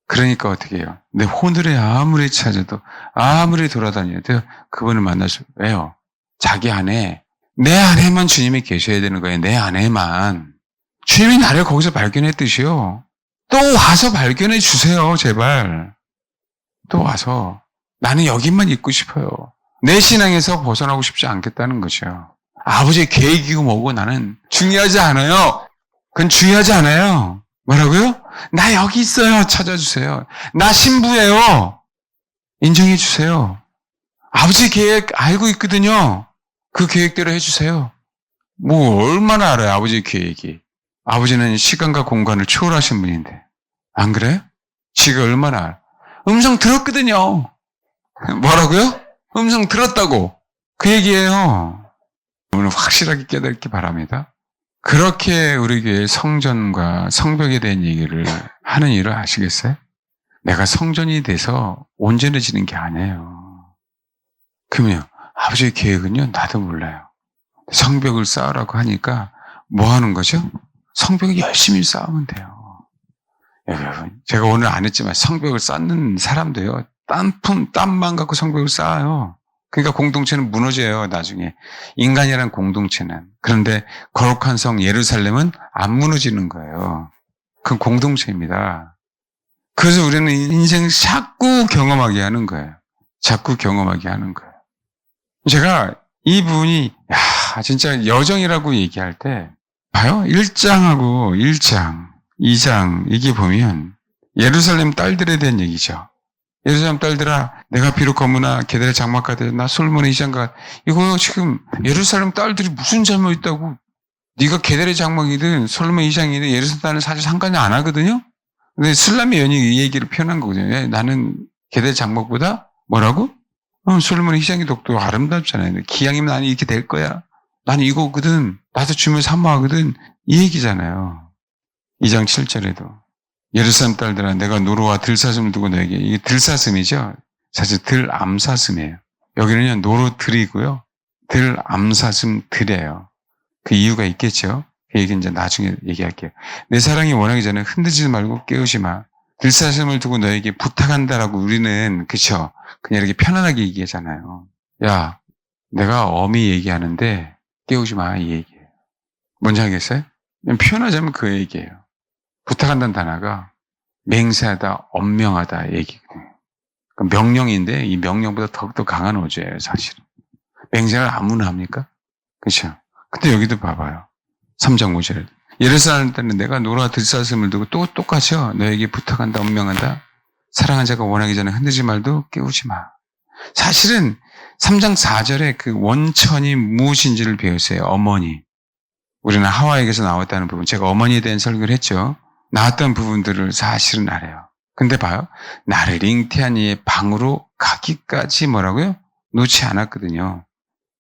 그러니까 어떻게 해요? 내 호늘에 아무리 찾아도 아무리 돌아다녀도 그분을 만날 수 왜요? 자기 안에 내 안에만 주님이 계셔야 되는 거예요. 내 안에만. 주님이 나를 거기서 발견했듯이요. 또 와서 발견해 주세요. 제발. 또 와서 나는 여기만 있고 싶어요. 내 신앙에서 벗어나고 싶지 않겠다는 거죠. 아버지의 계획이고 뭐고 나는 중요하지 않아요. 그건 중요하지 않아요. 뭐라고요? 나 여기 있어요. 찾아주세요. 나 신부예요. 인정해 주세요. 아버지 계획 알고 있거든요. 그 계획대로 해주세요. 뭐 얼마나 알아요, 아버지의 계획이. 아버지는 시간과 공간을 초월하신 분인데. 안 그래요? 지가 얼마나 알아. 음성 들었거든요. 뭐라고요? 음성 들었다고. 그 얘기예요. 오늘 확실하게 깨닫기 바랍니다. 그렇게 우리 교회 성전과 성벽에 대한 얘기를 하는 일을 아시겠어요? 내가 성전이 돼서 온전해지는 게 아니에요. 그러면 아버지의 계획은요, 나도 몰라요. 성벽을 쌓으라고 하니까 뭐 하는 거죠? 성벽을 열심히 쌓으면 돼요. 여러분, 제가 오늘 안 했지만 성벽을 쌓는 사람도요, 땀만 갖고 성벽을 쌓아요. 그러니까 공동체는 무너져요, 나중에. 인간이란 공동체는. 그런데 거룩한 성 예루살렘은 안 무너지는 거예요. 그건 공동체입니다. 그래서 우리는 인생을 자꾸 경험하게 하는 거예요. 자꾸 경험하게 하는 거예요. 제가 이 부분이 진짜 여정이라고 얘기할 때 봐요. 1장하고 1장, 2장 이게 보면 예루살렘 딸들에 대한 얘기죠. 예루살렘 딸들아, 내가 비록 거무나 게달의 장막가 되어 나 솔로몬의 이장가. 이거 지금 예루살렘 딸들이 무슨 잘못 있다고. 네가 게달의 장막이든 솔로몬의 이장이든 예루살렘 딸은 사실 상관이 안 하거든요. 근데 슬람의 연이 이 얘기를 표현한 거거든요. 나는 게달의 장막보다 뭐라고? 솔로몬의 이장이 독도 아름답잖아요. 기왕이면 나는 이렇게 될 거야. 나는 이거거든. 나도 주님을 사모하거든. 이 얘기잖아요. 2장 7절에도. 예루살렘 딸들아, 내가 노루와 들사슴을 두고 너에게, 이게 들사슴이죠. 사실 들암사슴이에요. 여기는요, 노루들이고요. 들암사슴들이에요. 그 이유가 있겠죠. 그 얘기는 이제 나중에 얘기할게요. 내 사랑이 원하기 전에 흔들지 말고 깨우지 마. 들사슴을 두고 너에게 부탁한다라고 우리는, 그쵸? 그냥 이렇게 편안하게 얘기하잖아요. 야, 내가 어미 얘기하는데 깨우지 마, 이 얘기예요. 뭔지 알겠어요? 그냥 표현하자면 그 얘기예요. 부탁한다는 단어가 맹세하다, 엄명하다 얘기거든요. 그러니까 명령인데 이 명령보다 더욱더 강한 어조예요, 사실은. 맹세를 아무나 합니까? 그렇죠? 근데 여기도 봐봐요. 3장 5절에. 예루살렘 때는 내가 노루와 들사슴을 두고 또 똑같이요. 너에게 부탁한다, 엄명한다. 사랑한 자가 원하기 전에 흔들지 말도 깨우지 마. 사실은 3장 4절에 그 원천이 무엇인지를 배웠어요. 어머니. 우리는 하와에게서 나왔다는 부분. 제가 어머니에 대한 설교를 했죠. 나왔던 부분들을 사실은 알아요. 근데 봐요. 나를 잉태한 이의 방으로 가기까지 뭐라고요? 놓지 않았거든요.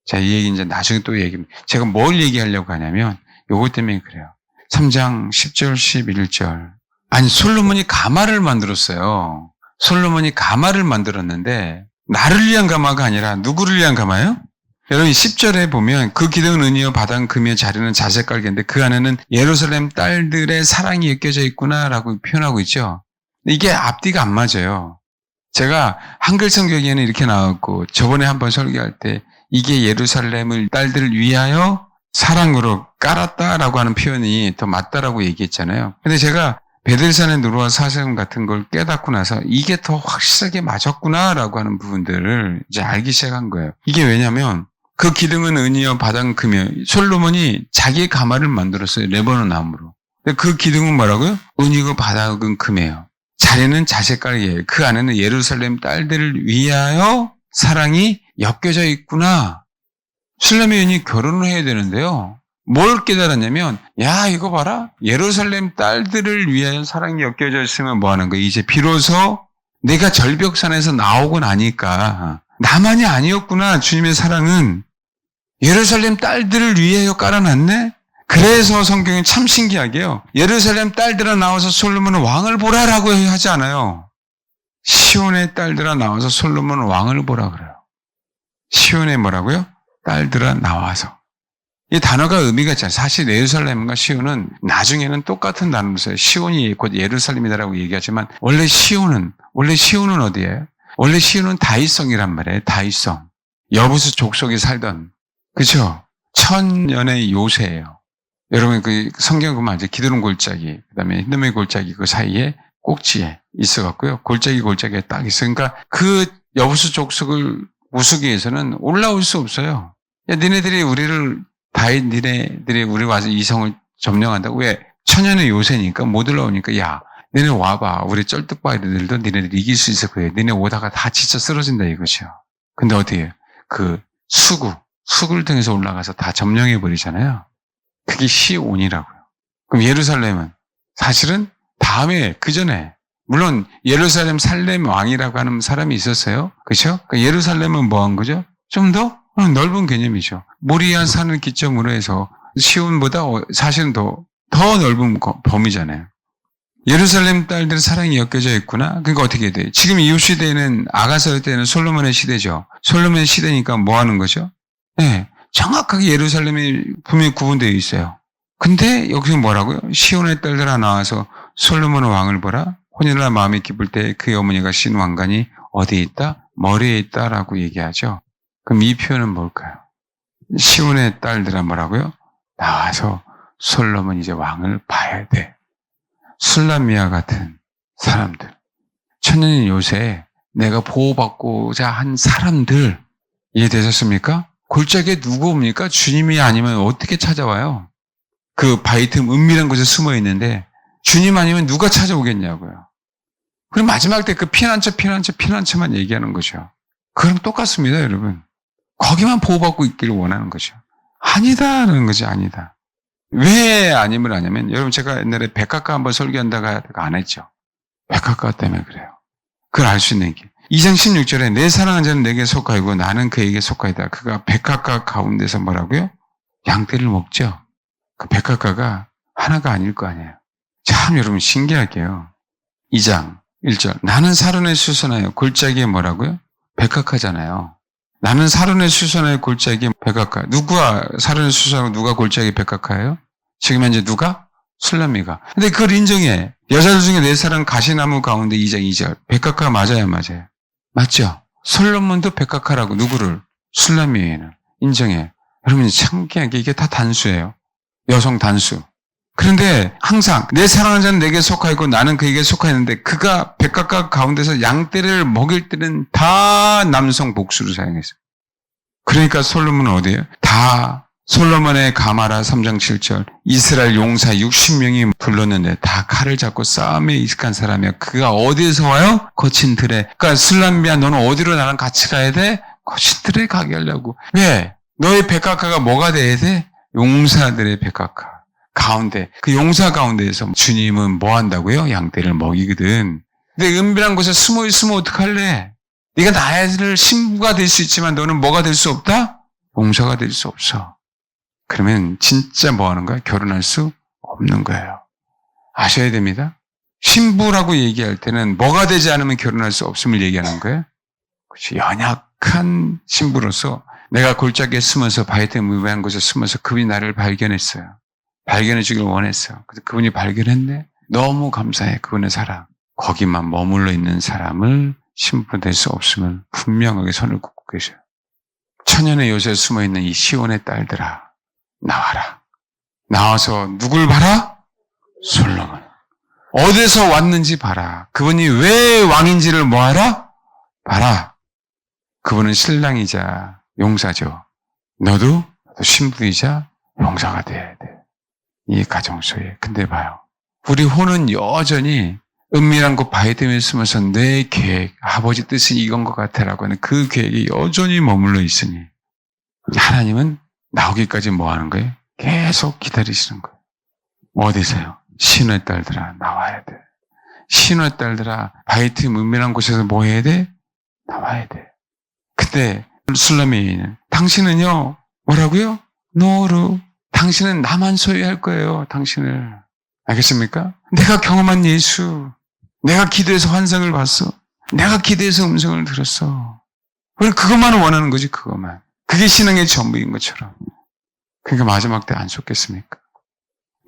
자, 이 얘기 이제 나중에 또 얘기합니다. 제가 뭘 얘기하려고 하냐면 요것 때문에 그래요. 3장 10절, 11절. 아니, 솔로몬이 가마를 만들었어요. 솔로몬이 가마를 만들었는데 나를 위한 가마가 아니라 누구를 위한 가마예요? 여러분 10절에 보면 그 기둥은 은이요 바닥은 금이요 자리는 자색 깔개인데 그 안에는 예루살렘 딸들의 사랑이 엮여져 있구나라고 표현하고 있죠. 이게 앞뒤가 안 맞아요. 제가 한글 성경에는 이렇게 나왔고 저번에 한번 설교할 때 이게 예루살렘을 딸들을 위하여 사랑으로 깔았다라고 하는 표현이 더 맞다라고 얘기했잖아요. 근데 제가 베들산의 노루와 사슴 같은 걸 깨닫고 나서 이게 더 확실하게 맞았구나라고 하는 부분들을 이제 알기 시작한 거예요. 이게 왜냐면 그 기둥은 은이요 바닥은 금이요. 솔로몬이 자기의 가마를 만들었어요. 레바논 나무로. 근데 그 기둥은 뭐라고요? 은이고 바닥은 금이에요. 자리는 자색 깔개예요. 그 안에는 예루살렘 딸들을 위하여 사랑이 엮여져 있구나. 술람의 여인이 결혼을 해야 되는데요. 뭘 깨달았냐면 야 이거 봐라. 예루살렘 딸들을 위하여 사랑이 엮여져 있으면 뭐 하는 거야. 이제 비로소 내가 절벽산에서 나오고 나니까 나만이 아니었구나. 주님의 사랑은 예루살렘 딸들을 위하여 깔아놨네. 그래서 성경이 참 신기하게요. 예루살렘 딸들아 나와서 솔로몬은 왕을 보라라고 하지 않아요. 시온의 딸들아 나와서 솔로몬은 왕을 보라 그래요. 시온의 뭐라고요? 딸들아 나와서. 이 단어가 의미가 있잖아요. 사실 예루살렘과 시온은 나중에는 똑같은 단어로 써요. 시온이 곧 예루살렘이다라고 얘기하지만 원래 시온은 어디예요? 원래 시온은 다윗성이란 말이에요. 다윗성. 여부수 족속이 살던 그렇죠? 천년의 요새예요. 여러분 그 성경 보면 이제 기드론 골짜기, 그다음에 힌노미 골짜기 그 사이에 꼭지에 있어갖고요. 골짜기에 딱 있어. 그러니까 그 여부수 족속을 우수기 위해서는 올라올 수 없어요. 야, 니네들이 우리 와서 이 성을 점령한다고. 왜? 천년의 요새니까 못 올라오니까 야 니네 와봐. 우리 쩔뚝바이들도 니네들 이길 수 있을 거예요. 니네 오다가 다 지쳐 쓰러진다 이것이요. 근데 어떻게 해요? 그 수구 수굴등에서 올라가서 다 점령해 버리잖아요. 그게 시온이라고요. 그럼 예루살렘은 사실은 다음에 그 전에 물론 예루살렘 살렘 왕이라고 하는 사람이 있었어요. 그렇죠? 그러니까 예루살렘은 뭐 한 거죠? 좀 더 넓은 개념이죠. 모리아 산을 기점으로 해서 시온보다 사실은 더 넓은 범위잖아요. 예루살렘 딸들의 사랑이 엮여져 있구나. 그러니까 어떻게 돼요? 지금 이 시대는 아가서 때는 솔로몬의 시대죠. 솔로몬의 시대니까 뭐 하는 거죠? 네, 정확하게 예루살렘이 분명히 구분되어 있어요. 근데 여기서 뭐라고요? 시온의 딸들아 나와서 솔로몬의 왕을 보라. 혼인하라 마음이 기쁠 때 그의 어머니가 신 왕관이 어디에 있다? 머리에 있다라고 얘기하죠. 그럼 이 표현은 뭘까요? 시온의 딸들아 뭐라고요? 나와서 솔로몬 이제 왕을 봐야 돼. 술람미아 같은 사람들. 천년인 요새 내가 보호받고자 한 사람들 이해되셨습니까? 골짜기에 누구 옵니까? 주님이 아니면 어떻게 찾아와요? 그 바위 틈 은밀한 곳에 숨어 있는데 주님 아니면 누가 찾아오겠냐고요. 그럼 마지막 때 그 피난처만 얘기하는 거죠. 그럼 똑같습니다, 여러분. 거기만 보호받고 있기를 원하는 거죠. 아니다라는 거지, 아니다. 왜 아님을 하냐면, 여러분 제가 옛날에 백학과 한번 설교한다가 안 했죠. 백학과 때문에 그래요. 그걸 알 수 있는 게. 2장 16절에 내 사랑하는 자는 내게 속하이고 나는 그에게 속하이다. 그가 백학과 가운데서 뭐라고요? 양떼를 먹죠. 그 백학과가 하나가 아닐 거 아니에요. 참 여러분 신기할게요. 2장 1절 나는 사륜에 수선하여 골짜기에 뭐라고요? 백학과잖아요. 나는 사륜에 수선하여 골짜기에 백학과. 누가 사륜에 수선하고 누가 골짜기에 백학과예요? 지금 현재 누가? 술람미가. 근데 그걸 인정해. 여자들 중에 내 사랑 가시나무 가운데 2장 2절. 백학과 맞아요, 맞아요. 맞죠? 솔로몬도 백학과라고 누구를? 술람미에는 인정해. 여러분 참기하게 이게 다 단수예요. 여성 단수. 그런데 항상 내 사랑하는 자는 내게 속하였고 나는 그에게 속하였는데 그가 백학과 가운데서 양떼를 먹일 때는 다 남성 복수를 사용했어요. 그러니까 솔로몬은 어디예요? 다 솔로몬의 가마라 3장 7절 이스라엘 용사 60명이 불렀는데 다 칼을 잡고 싸움에 익숙한 사람이야. 그가 어디에서 와요? 거친 들에. 그러니까 술람미야 너는 어디로 나랑 같이 가야 돼? 거친 들에 가게 하려고. 왜? 너의 백학과가 뭐가 돼야 돼? 용사들의 백학과. 가운데, 그 용사 가운데에서 주님은 뭐 한다고요? 양떼를 먹이거든. 근데 은밀한 곳에 숨어 있으면 어떡할래? 네가 나를 신부가 될 수 있지만 너는 뭐가 될 수 없다? 용사가 될 수 없어. 그러면 진짜 뭐 하는 거야? 결혼할 수 없는 거예요. 아셔야 됩니다. 신부라고 얘기할 때는 뭐가 되지 않으면 결혼할 수 없음을 얘기하는 거예요. 그렇지. 연약한 신부로서 내가 골짜기에 숨어서 바위틈 무배한 곳에 숨어서 그분이 나를 발견했어요. 발견해 주길 원했어. 그래서 그분이 발견했네. 너무 감사해. 그분의 사랑. 거기만 머물러 있는 사람을 신부 될 수 없음을 분명하게 손을 꼽고 계셔요. 천연의 요새에 숨어있는 이 시온의 딸들아 나와라. 나와서 누굴 봐라? 솔로몬. 어디서 왔는지 봐라. 그분이 왜 왕인지를 뭐하라? 봐라. 그분은 신랑이자 용사죠. 너도 신부이자 용사가 돼야 돼. 이 가정 속에. 근데 봐요. 우리 혼은 여전히 은밀한 곳 바위틈에 숨어서 내 계획, 아버지 뜻은 이건 것 같아라고 하는 그 계획이 여전히 머물러 있으니 하나님은 나오기까지 뭐 하는 거예요? 계속 기다리시는 거예요. 어디서요? 신의 딸들아 나와야 돼. 신의 딸들아 바위틈 은밀한 곳에서 뭐 해야 돼? 나와야 돼. 그때 술라미는 당신은요 뭐라고요? 노루 당신은 나만 소유할 거예요. 당신을. 알겠습니까? 내가 경험한 예수. 내가 기도해서 환상을 봤어. 내가 기도해서 음성을 들었어. 우리 그것만 원하는 거지. 그것만. 그게 신앙의 전부인 것처럼. 그러니까 마지막 때 안 속겠습니까?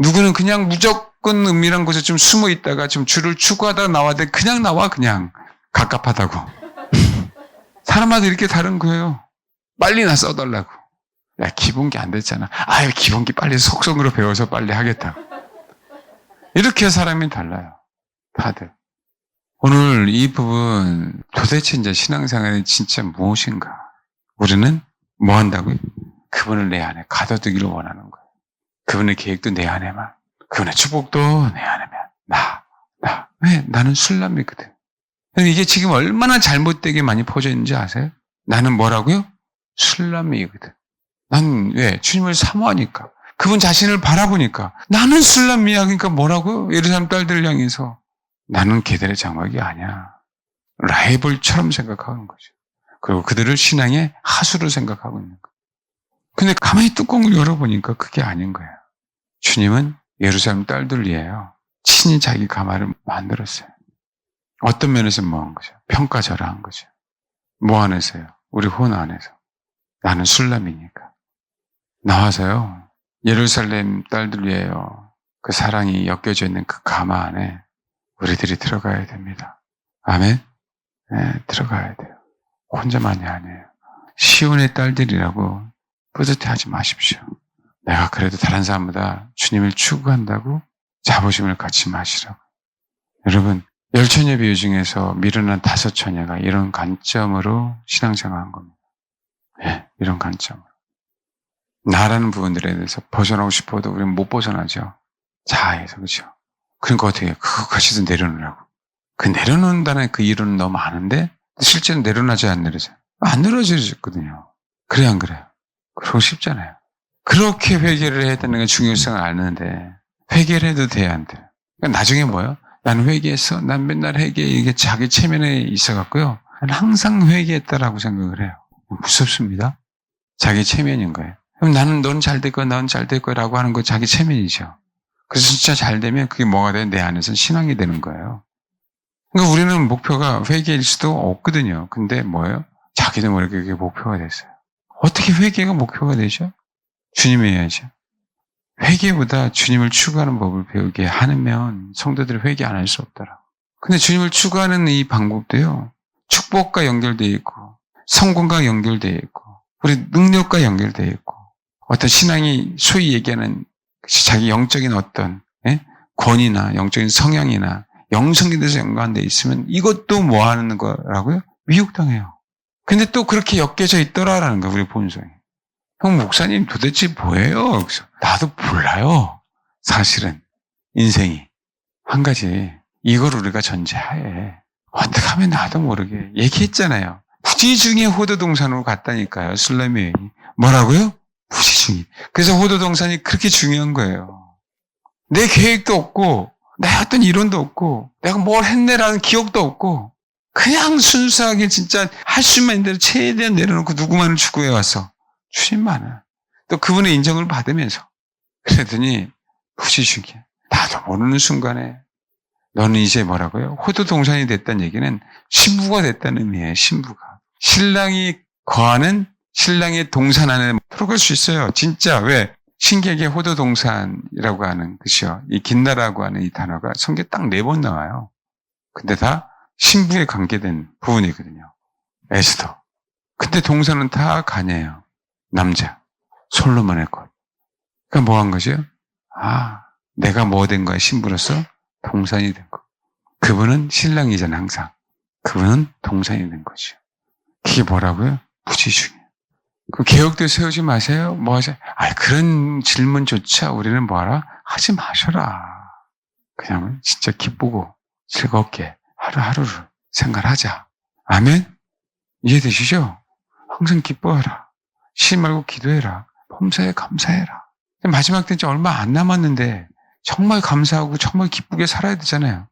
누구는 그냥 무조건 은밀한 곳에 좀 숨어 있다가 좀 주를 추구하다가 나와야 돼. 그냥 나와 그냥. 갑갑하다고. 사람마다 이렇게 다른 거예요. 빨리 나 써달라고. 야, 기본기 안 됐잖아. 아유, 기본기 빨리 속성으로 배워서 빨리 하겠다. 이렇게 사람이 달라요. 다들. 오늘 이 부분 도대체 이제 신앙생활이 진짜 무엇인가? 우리는 뭐 한다고요? 그분을 내 안에 가둬두기를 원하는 거예요. 그분의 계획도 내 안에만. 그분의 축복도 내 안에만. 왜? 나는 술람이거든. 이게 지금 얼마나 잘못되게 많이 퍼져 있는지 아세요? 나는 뭐라고요? 술람이거든. 난 왜? 주님을 사모하니까. 그분 자신을 바라보니까. 나는 술람이야. 그러니까 뭐라고요? 예루살렘 딸들을 향해서. 나는 게델의 장막이 아니야. 라이벌처럼 생각하는 거죠. 그리고 그들을 신앙의 하수로 생각하고 있는 거예요. 근데 가만히 뚜껑을 열어보니까 그게 아닌 거예요. 주님은 예루살렘 딸들을 위하여 친히 자기 가마를 만들었어요. 어떤 면에서 뭐 한 거죠? 평가절하한 거죠. 뭐 안에서요? 우리 혼 안에서. 나는 술람이니까. 나와서요. 예루살렘 딸들 위하여 그 사랑이 엮여져 있는 그 가마 안에 우리들이 들어가야 됩니다. 아멘? 네, 들어가야 돼요. 혼자만이 아니에요. 시온의 딸들이라고 뿌듯해하지 마십시오. 내가 그래도 다른 사람보다 주님을 추구한다고 자부심을 갖지 마시라고. 여러분, 10처녀 비유 중에서 미련한 5처녀가 이런 관점으로 신앙생활한 겁니다. 네, 이런 관점으로. 나라는 부분들에 대해서 벗어나고 싶어도 우리는 못 벗어나죠. 자아에서, 그렇죠? 그러니까 어떻게 해요? 그거 같이도 내려놓으라고. 그 내려놓는다는 그 이론은 너무 많은데 실제는 내려놔줘야 안 내려져요. 안 내려지거든요. 그래 안 그래요? 그러고 싶잖아요. 그렇게 회개를 해야 되는 게 중요성을 아는데 회개를 해도 돼야 안 돼요. 그러니까 나중에 뭐예요? 나는 회개했어. 난 맨날 회개 이게 자기 체면에 있어갖고요. 난 항상 회개했다라고 생각을 해요. 무섭습니다. 자기 체면인 거예요. 그럼 나는 넌 잘 될 거야, 넌 잘 될 거라고 하는 거 자기 체면이죠. 그래서 진짜 잘 되면 그게 뭐가 돼? 내 안에서는 신앙이 되는 거예요. 그러니까 우리는 목표가 회개일 수도 없거든요. 근데 뭐예요? 자기도 모르게 그게 목표가 됐어요. 어떻게 회개가 목표가 되죠? 주님이 해야죠. 회개보다 주님을 추구하는 법을 배우게 하면 성도들이 회개 안 할 수 없더라고요. 근데 주님을 추구하는 이 방법도요. 축복과 연결되어 있고 성공과 연결되어 있고 우리 능력과 연결되어 있고 어떤 신앙이 소위 얘기하는 자기 영적인 어떤 권위나 영적인 성향이나 영성에 대해서 연관되어 있으면 이것도 뭐 하는 거라고요? 미혹당해요. 근데 또 그렇게 엮여져 있더라라는 거예요. 우리 본성이. 형 목사님 도대체 뭐예요? 그래서 나도 몰라요. 사실은 인생이 한 가지 이걸 우리가 전제하에 어떻게 하면 나도 모르게 얘기했잖아요. 부지중에 호도동산으로 갔다니까요. 술람의 여인이. 뭐라고요? 부지중에. 그래서 호도동산이 그렇게 중요한 거예요. 내 계획도 없고 내 어떤 이론도 없고 내가 뭘 했네라는 기억도 없고 그냥 순수하게 진짜 할 수 있는 대로 최대한 내려놓고 누구만을 추구해 왔어. 주님만을. 또 그분의 인정을 받으면서. 그랬더니 부지중에 나도 모르는 순간에 너는 이제 뭐라고요? 호도동산이 됐다는 얘기는 신부가 됐다는 의미예요. 신부가. 신랑이 거하는 신랑의 동산 안에 들어갈 수 있어요. 진짜. 왜? 신기하게 호도동산이라고 하는 것이요. 이 긴나라고 하는 이 단어가 성경에 딱 4번 나와요. 근데 다 신부에 관계된 부분이거든요. 에스더. 근데 동산은 다 가녀예요. 남자. 솔로몬의 것. 그러니까 뭐 한 거죠? 내가 뭐 된 거야? 신부로서 동산이 된 거. 그분은 신랑이잖아, 항상. 그분은 동산이 된 거죠. 그게 뭐라고요? 부지중에. 그 개혁도 세우지 마세요. 뭐 하세요? 그런 질문조차 우리는 뭐하라? 하지 마셔라. 그냥 진짜 기쁘고 즐겁게 하루하루를 생활하자. 아멘? 이해되시죠? 항상 기뻐하라. 쉬지 말고 기도해라. 범사에 감사해라. 마지막 때는 얼마 안 남았는데 정말 감사하고 정말 기쁘게 살아야 되잖아요.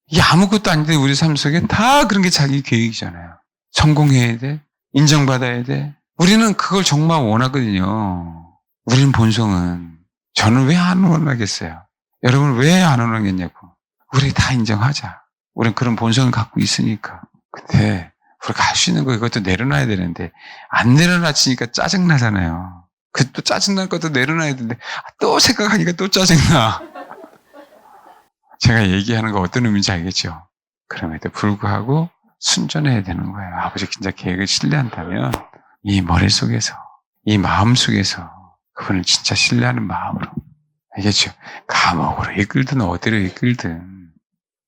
이게 아무것도 아닌데 우리 삶 속에 다 그런 게 자기 계획이잖아요. 성공해야 돼. 인정받아야 돼. 우리는 그걸 정말 원하거든요. 우리는 본성은. 저는 왜 안 원하겠어요? 여러분 왜 안 원하겠냐고. 우리 다 인정하자. 우리는 그런 본성을 갖고 있으니까. 근데 우리가 할 수 있는 거 이것도 내려놔야 되는데 안 내려놨으니까 짜증나잖아요. 그 또 짜증날 것도 내려놔야 되는데 또 생각하니까 또 짜증나. 제가 얘기하는 거 어떤 의미인지 알겠죠? 그럼에도 불구하고 순전해야 되는 거예요. 아버지 진짜 계획을 신뢰한다면 이 머릿속에서 이 마음속에서 그분을 진짜 신뢰하는 마음으로 알겠죠? 감옥으로 이끌든 어디로 이끌든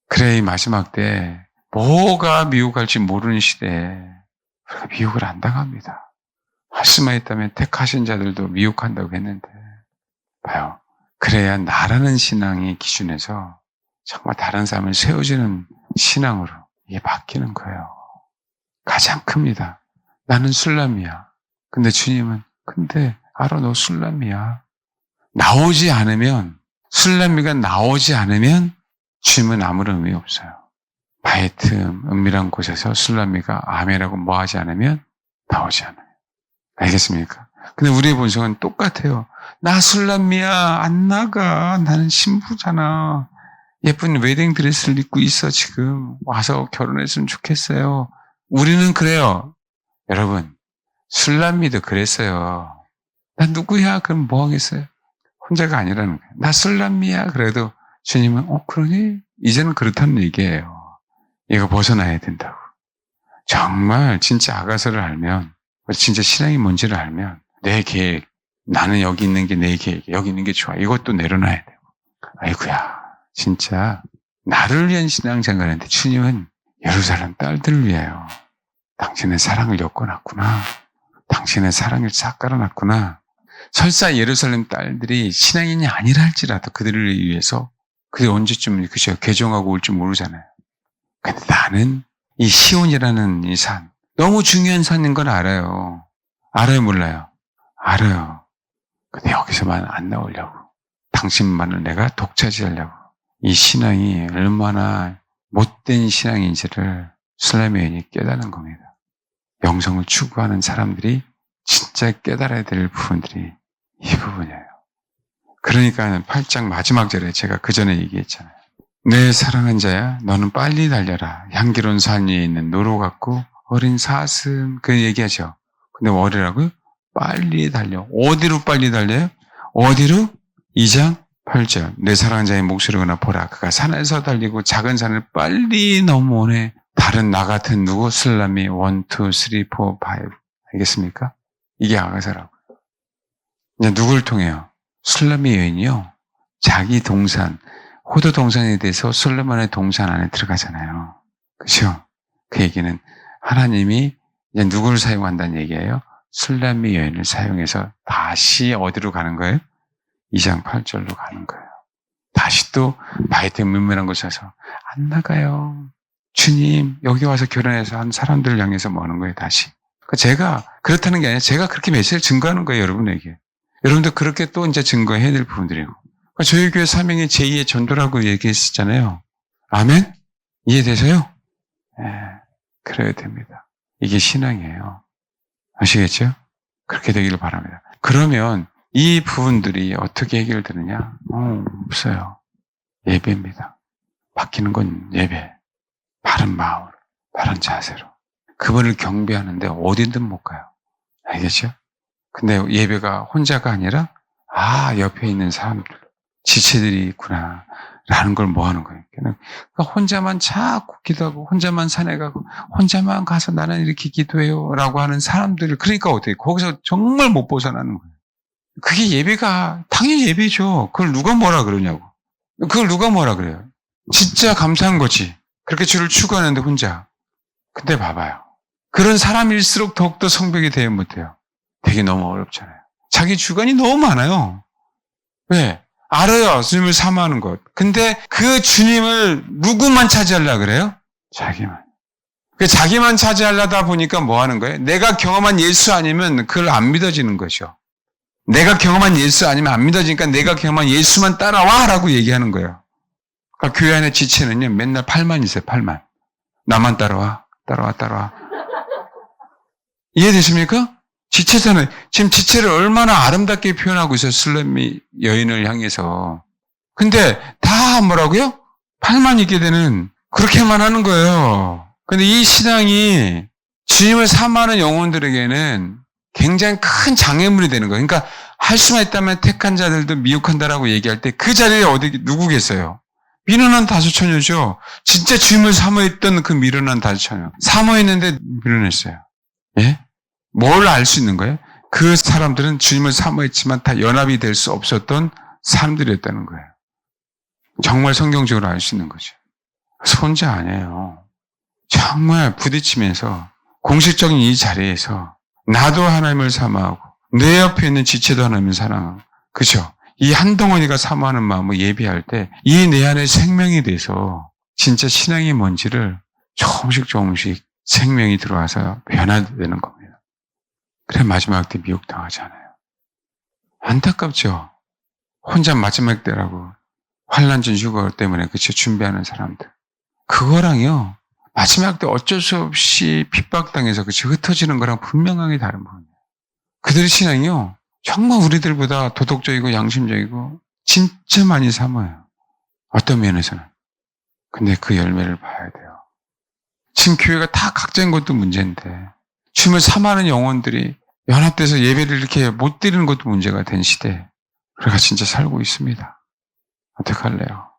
그래 이 마지막 때 뭐가 미혹할지 모르는 시대에 우리가 미혹을 안 당합니다. 할 수만 있다면 택하신 자들도 미혹한다고 했는데 봐요. 그래야 나라는 신앙의 기준에서 정말 다른 삶을 세워지는 신앙으로 이게 바뀌는 거예요. 가장 큽니다. 나는 술람이야. 근데 주님은 근데 알아, 너 술람이야. 나오지 않으면, 술람이가 나오지 않으면 주님은 아무런 의미 없어요. 바위 틈, 은밀한 곳에서 술람이가 아멘하고 뭐 하지 않으면 나오지 않아요. 알겠습니까? 근데 우리의 본성은 똑같아요. 나 술람이야. 안 나가. 나는 신부잖아. 예쁜 웨딩 드레스를 입고 있어, 지금. 와서 결혼했으면 좋겠어요. 우리는 그래요. 여러분, 술람미도 그랬어요. 나 누구야? 그럼 뭐 하겠어요? 혼자가 아니라는 거예요. 나 술람미야. 그래도 주님은, 그러니? 이제는 그렇다는 얘기예요. 이거 벗어나야 된다고. 정말 진짜 아가서를 알면, 진짜 신앙이 뭔지를 알면, 내 계획, 나는 여기 있는 게 내 계획, 여기 있는 게 좋아. 이것도 내려놔야 되고. 아이고야, 진짜 나를 위한 신앙생활인데 주님은 예루살렘 딸들을 위하여 당신의 사랑을 엮어놨구나. 당신의 사랑을 싹 깔아놨구나. 설사 예루살렘 딸들이 신앙인이 아니라 할지라도 그들을 위해서 그게 언제쯤 그죠 개종하고 올지 모르잖아요. 근데 나는 이 시온이라는 이 산, 너무 중요한 산인 건 알아요. 알아요, 몰라요? 알아요. 근데 여기서만 안 나오려고. 당신만을 내가 독차지하려고. 이 신앙이 얼마나 못된 신앙인지를 술람의 여인이 깨닫는 겁니다. 영성을 추구하는 사람들이 진짜 깨달아야 될 부분들이 이 부분이에요. 그러니까 8장 마지막 절에 제가 그 전에 얘기했잖아요. 내 사랑한 자야, 너는 빨리 달려라. 향기로운 산 위에 있는 노루 같고 어린 사슴. 그 얘기하죠. 근데 어리라고요? 빨리 달려. 어디로 빨리 달려요? 어디로? 2장 8절. 내 사랑한 자의 목소리구나 보라. 그가 산에서 달리고 작은 산을 빨리 넘어오네. 다른 나 같은 누구? 슬람이 1, 2, 3, 4, 5. 알겠습니까? 이게 아가사라고요. 이제 누굴 통해요? 술람의 여인이요. 자기 동산, 호도 동산에 대해서 솔로몬의 동산 안에 들어가잖아요. 그렇죠? 그 얘기는 하나님이 이제 누구를 사용한다는 얘기예요? 술람의 여인을 사용해서 다시 어디로 가는 거예요? 2장 8절로 가는 거예요. 다시 또 바이트 문명한 곳에서 안 나가요. 주님 여기 와서 결혼해서 한 사람들을 향해서 뭐 하는 거예요? 다시. 그러니까 제가 그렇다는 게 아니라 제가 그렇게 메시지를 증거하는 거예요. 여러분에게. 여러분도 그렇게 또 이제 증거해야 될 부분들이고. 그러니까 저희 교회 사명이 제2의 전도라고 얘기했었잖아요. 아멘? 이해되세요? 네, 그래야 됩니다. 이게 신앙이에요. 아시겠죠? 그렇게 되기를 바랍니다. 그러면 이 부분들이 어떻게 해결되느냐? 없어요. 예배입니다. 바뀌는 건 예배. 바른 마음, 바른 자세로. 그분을 경배하는데 어디든 못 가요. 알겠죠? 근데 예배가 혼자가 아니라 옆에 있는 사람들, 지체들이 있구나 라는 걸 뭐 하는 거예요. 그러니까 혼자만 자꾸 기도하고 혼자만 산에 가고 혼자만 가서 나는 이렇게 기도해요 라고 하는 사람들을 그러니까 어떻게 거기서 정말 못 벗어나는 거예요. 그게 예배가 당연히 예배죠. 그걸 누가 뭐라 그러냐고. 그걸 누가 뭐라 그래요. 진짜 감사한 거지. 그렇게 주를 추구하는데 혼자. 근데 봐봐요. 그런 사람일수록 더욱더 성벽이 되어 못해요. 되게 너무 어렵잖아요. 자기 주관이 너무 많아요. 왜? 알아요. 주님을 사모하는 것. 근데 그 주님을 누구만 차지하려고 그래요? 자기만. 자기만 차지하려다 보니까 뭐 하는 거예요? 내가 경험한 예수 아니면 그걸 안 믿어지는 거죠. 내가 경험한 예수 아니면 안 믿어지니까 내가 경험한 예수만 따라와 라고 얘기하는 거예요. 그러니까 교회 안에 지체는요. 맨날 팔만 있어요. 팔만. 나만 따라와. 따라와. 이해되십니까? 지체잖아요. 지금 지체를 얼마나 아름답게 표현하고 있어요. 술람미 여인을 향해서. 근데 다 뭐라고요? 팔만 있게 되는 그렇게만 하는 거예요. 근데 이 신앙이 주님을 사모하는 영혼들에게는 굉장히 큰 장애물이 되는 거예요. 그러니까 할 수만 있다면 택한 자들도 미혹한다라고 얘기할 때 그 자리에 누구겠어요? 미련한 다수처녀죠. 진짜 주님을 사모했던 그 미련한 다수처녀. 사모했는데 미련했어요. 예? 뭘 알 수 있는 거예요? 그 사람들은 주님을 사모했지만 다 연합이 될 수 없었던 사람들이었다는 거예요. 정말 성경적으로 알 수 있는 거죠. 그래서 혼자 아니에요. 정말 부딪히면서 공식적인 이 자리에서 나도 하나님을 사모하고 내 옆에 있는 지체도 하나님을 사랑하고 그죠? 이 한 덩어리가 사모하는 마음을 예비할 때 이 내 안에 생명이 돼서 진짜 신앙이 뭔지를 조금씩 생명이 들어와서 변화되는 겁니다. 그래 마지막 때 미혹당하지 않아요. 안타깝죠. 혼자 마지막 때라고 환난전 휴거 때문에 그쵸 준비하는 사람들. 그거랑요. 마지막 때 어쩔 수 없이 핍박당해서 그쵸 흩어지는 거랑 분명하게 다른 부분이에요. 그들의 신앙이요. 정말 우리들보다 도덕적이고 양심적이고 진짜 많이 삼아요. 어떤 면에서는. 근데 그 열매를 봐야 돼요. 지금 교회가 다 각자인 것도 문제인데 주님을 사모하는 영혼들이 연합돼서 예배를 이렇게 못 드리는 것도 문제가 된 시대에 우리가 진짜 살고 있습니다. 어떡할래요?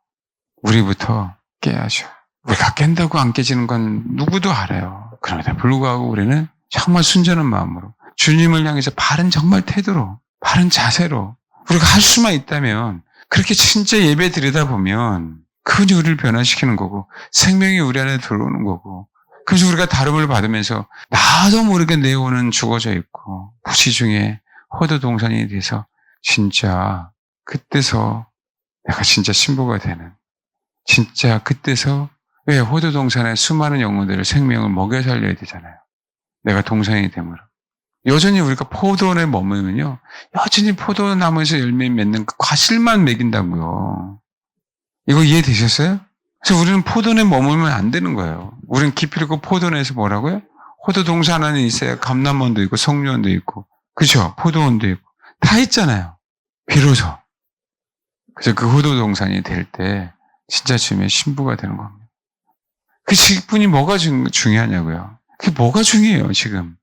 우리부터 깨야죠. 우리가 깬다고 안 깨지는 건 누구도 알아요. 그럼에도 불구하고 우리는 정말 순전한 마음으로 주님을 향해서 바른 정말 태도로 바른 자세로 우리가 할 수만 있다면 그렇게 진짜 예배 드리다 보면 그분이 우리를 변화시키는 거고 생명이 우리 안에 들어오는 거고 그래서 우리가 다름을 받으면서 나도 모르게 내오는 죽어져 있고 부시 중에 호도동산이 돼서 진짜 그때서 내가 진짜 신부가 되는 진짜 그때서 왜 호도동산에 수많은 영혼들을 생명을 먹여 살려야 되잖아요. 내가 동산이 됨으로. 여전히 우리가 포도원에 머물면요. 여전히 포도나무에서 열매 맺는 그 과실만 먹인다고요. 이거 이해되셨어요? 그래서 우리는 포도원에 머물면 안 되는 거예요. 우리는 기필코 포도원에서 뭐라고요? 호도동산 안에 있어야 감남원도 있고 성류원도 있고 그죠? 포도원도 있고 다 있잖아요. 비로소. 그래서 그 호도동산이 될 때 진짜 주님의 신부가 되는 겁니다. 그 직분이 뭐가 중요하냐고요. 그게 뭐가 중요해요 지금.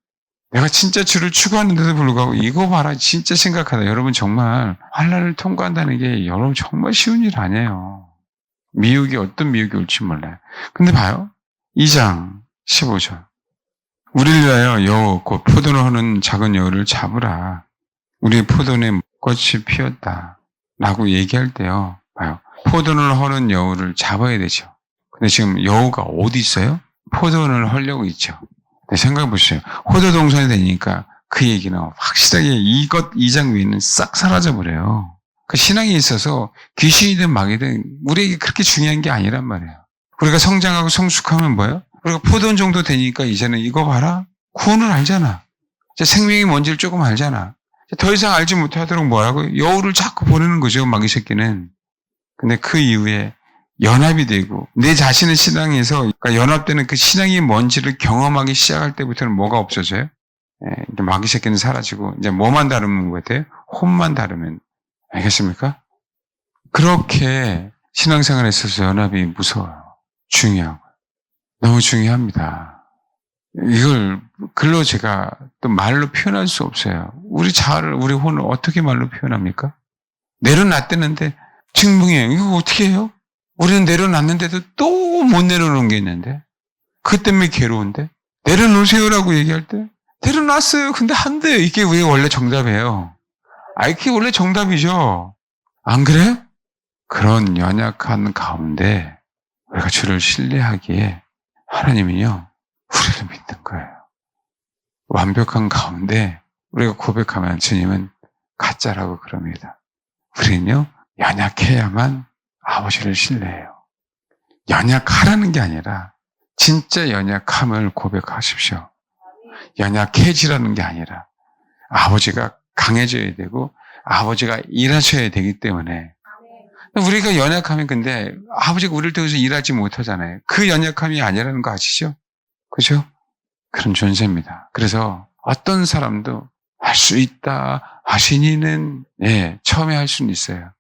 내가 진짜 주를 추구하는데도 불구하고 이거 봐라 진짜 심각하다. 여러분 정말 환난을 통과한다는 게 여러분 정말 쉬운 일 아니에요. 미혹이 어떤 미혹이 올지 몰라요. 근데 봐요. 2장 15절. 우리를 위하여 여호 곧 포도를 하는 작은 여우를 잡으라. 우리의 포도원에 꽃이 피었다. 라고 얘기할 때요. 봐요. 포도원을 허는 여우를 잡아야 되죠. 근데 지금 여우가 어디 있어요? 포도원을 하려고 있죠. 생각해 보세요. 호도동산이 되니까 그 얘기는 확실하게 이것, 이 장면은 싹 사라져버려요. 그 신앙에 있어서 귀신이든 마귀든 우리에게 그렇게 중요한 게 아니란 말이에요. 우리가 성장하고 성숙하면 뭐예요? 우리가 포도원 정도 되니까 이제는 이거 봐라. 구원을 알잖아. 이제 생명이 뭔지를 조금 알잖아. 더 이상 알지 못하도록 뭐라고? 여우를 자꾸 보내는 거죠. 마귀 새끼는. 근데 그 이후에 연합이 되고 내 자신의 신앙에서 그러니까 연합되는 그 신앙이 뭔지를 경험하기 시작할 때부터는 뭐가 없어져요? 이제 마귀 새끼는 사라지고 이제 뭐만 다르면 것 같아요? 혼만 다르면 알겠습니까? 그렇게 신앙생활에 있어서 연합이 무서워요. 중요하고 너무 중요합니다. 이걸 글로 제가 또 말로 표현할 수 없어요. 우리 자아를 우리 혼을 어떻게 말로 표현합니까? 내려놨대는데 증명해요. 이거 어떻게 해요? 우리는 내려놨는데도 또 못 내려놓은 게 있는데 그 때문에 괴로운데 내려놓으세요라고 얘기할 때 내려놨어요. 근데 안 돼요. 이게 왜 원래 정답이에요? 이게 원래 정답이죠. 안 그래? 그런 연약한 가운데 우리가 주를 신뢰하기에 하나님은요 우리를 믿는 거예요. 완벽한 가운데 우리가 고백하면 주님은 가짜라고 그럽니다. 우리는요 연약해야만 아버지를 신뢰해요. 연약하라는 게 아니라 진짜 연약함을 고백하십시오. 연약해지라는 게 아니라 아버지가 강해져야 되고 아버지가 일하셔야 되기 때문에 우리가 연약하면 근데 아버지가 우리를 통해서 일하지 못하잖아요. 그 연약함이 아니라는 거 아시죠? 그죠? 그런 존재입니다. 그래서 어떤 사람도 할 수 있다 하시니는 처음에 할 수는 있어요.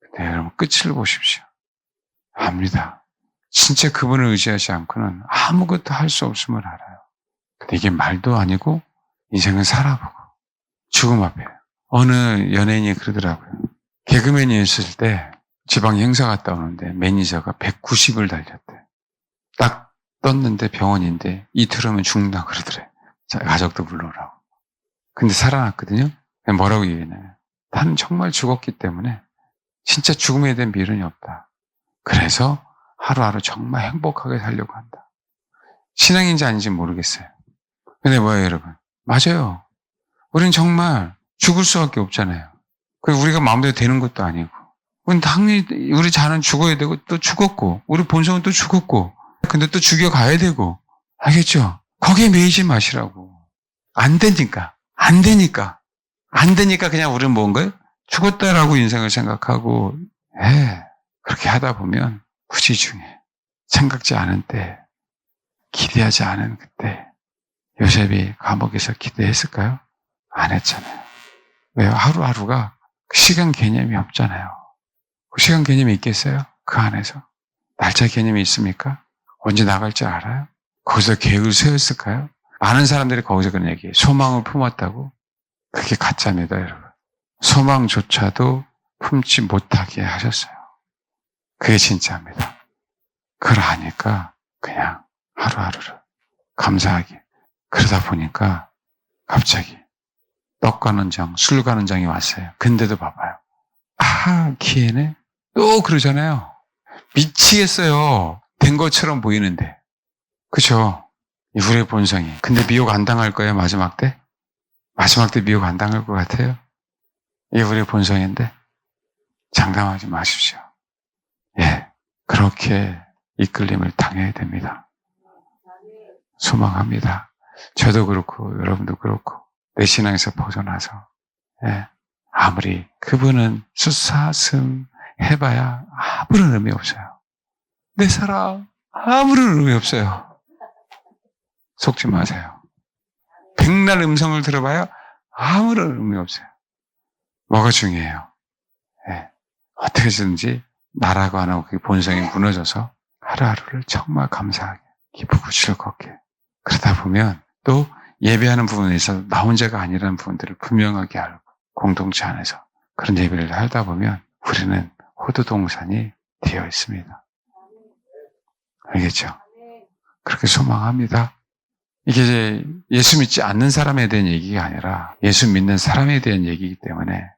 근데 여러분 끝을 보십시오. 압니다. 진짜 그분을 의지하지 않고는 아무것도 할 수 없음을 알아요. 근데 이게 말도 아니고 인생은 살아보고 죽음 앞에 어느 연예인이 그러더라고요. 개그맨이었을 때 지방 행사 갔다 오는데 매니저가 190을 달렸대. 딱 떴는데 병원인데 이틀 후면 죽는다 그러더래. 가족도 불러오라고. 근데 살아났거든요. 뭐라고 얘기했나요? 나는 정말 죽었기 때문에 진짜 죽음에 대한 미련이 없다. 그래서 하루하루 정말 행복하게 살려고 한다. 신앙인지 아닌지 모르겠어요. 근데 뭐예요, 여러분? 맞아요. 우리는 정말 죽을 수밖에 없잖아요. 우리가 마음대로 되는 것도 아니고. 우리는 당연히 우리 자는 죽어야 되고 또 죽었고 우리 본성은 또 죽었고 근데 또 죽여가야 되고 알겠죠? 거기에 매이지 마시라고. 안 되니까. 안 되니까 그냥 우리는 뭔가요? 죽었다라고 인생을 생각하고, 그렇게 하다 보면 후지 중에 생각지 않은 때, 기대하지 않은 그때, 요셉이 감옥에서 기대했을까요? 안 했잖아요. 왜요? 하루하루가 시간 개념이 없잖아요. 그 시간 개념이 있겠어요? 그 안에서. 날짜 개념이 있습니까? 언제 나갈지 알아요? 거기서 계획을 세웠을까요? 많은 사람들이 거기서 그런 얘기해요. 소망을 품었다고? 그게 가짜입니다, 여러분. 소망조차도 품지 못하게 하셨어요. 그게 진짜입니다. 그걸 아니까 그냥 하루하루를 감사하게. 그러다 보니까 갑자기 떡 가는 장, 술 가는 장이 왔어요. 근데도 봐봐요. 기회네? 또 그러잖아요. 미치겠어요. 된 것처럼 보이는데. 그죠? 우리의 본성이. 근데 미혹 안 당할 거예요, 마지막 때? 마지막 때 미혹 안 당할 것 같아요? 이게 우리의 본성인데? 장담하지 마십시오. 그렇게 이끌림을 당해야 됩니다. 소망합니다. 저도 그렇고, 여러분도 그렇고, 내 신앙에서 벗어나서, 아무리 그분은 숫사슴 해봐야 아무런 의미 없어요. 내 사랑, 아무런 의미 없어요. 속지 마세요. 백날 음성을 들어봐야 아무런 의미 없어요. 뭐가 중요해요? 어떻게든지 나라고 하는 그 본성이 무너져서 하루하루를 정말 감사하게, 기쁘고 즐겁게. 그러다 보면 또 예배하는 부분에서 나 혼자가 아니라는 부분들을 분명하게 알고 공동체 안에서 그런 예배를 하다 보면 우리는 호두동산이 되어 있습니다. 알겠죠? 그렇게 소망합니다. 이게 이제 예수 믿지 않는 사람에 대한 얘기가 아니라 예수 믿는 사람에 대한 얘기이기 때문에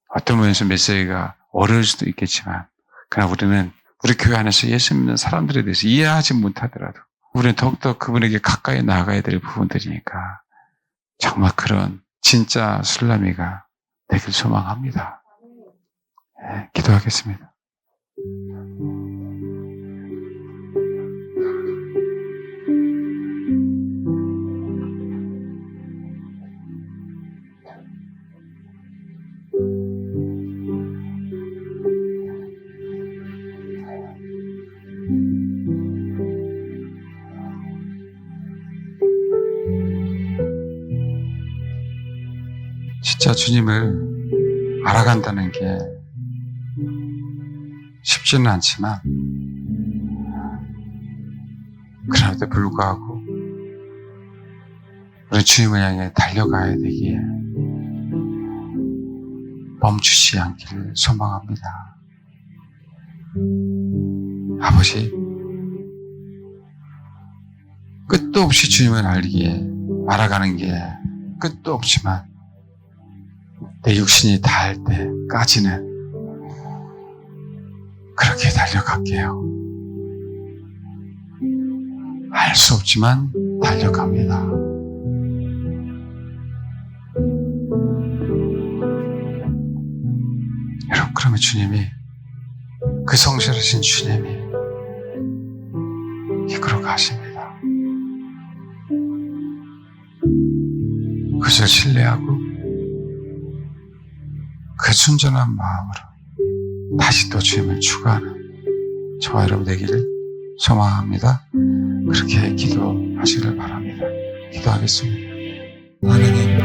어떤 면에서 메시지가 어려울 수도 있겠지만 그러나 우리는 우리 교회 안에서 예수 믿는 사람들에 대해서 이해하지 못하더라도 우리는 더욱더 그분에게 가까이 나아가야 될 부분들이니까 정말 그런 진짜 술라미가 되길 소망합니다. 기도하겠습니다. 진짜 주님을 알아간다는 게 쉽지는 않지만 그럼에도 불구하고 우리 주님을 향해 달려가야 되기에 멈추지 않기를 소망합니다. 아버지, 끝도 없이 주님을 알기에 알아가는 게 끝도 없지만 내 육신이 닿을 때까지는 그렇게 달려갈게요. 알 수 없지만 달려갑니다. 여러분, 그러면 주님이, 그 성실하신 주님이 이끌어 가십니다. 그것을 신뢰하고 그 순전한 마음으로 다시 또 주님을 추구하는 저와 여러분 되기를 소망합니다. 그렇게 기도하시길 바랍니다. 기도하겠습니다. 하나님,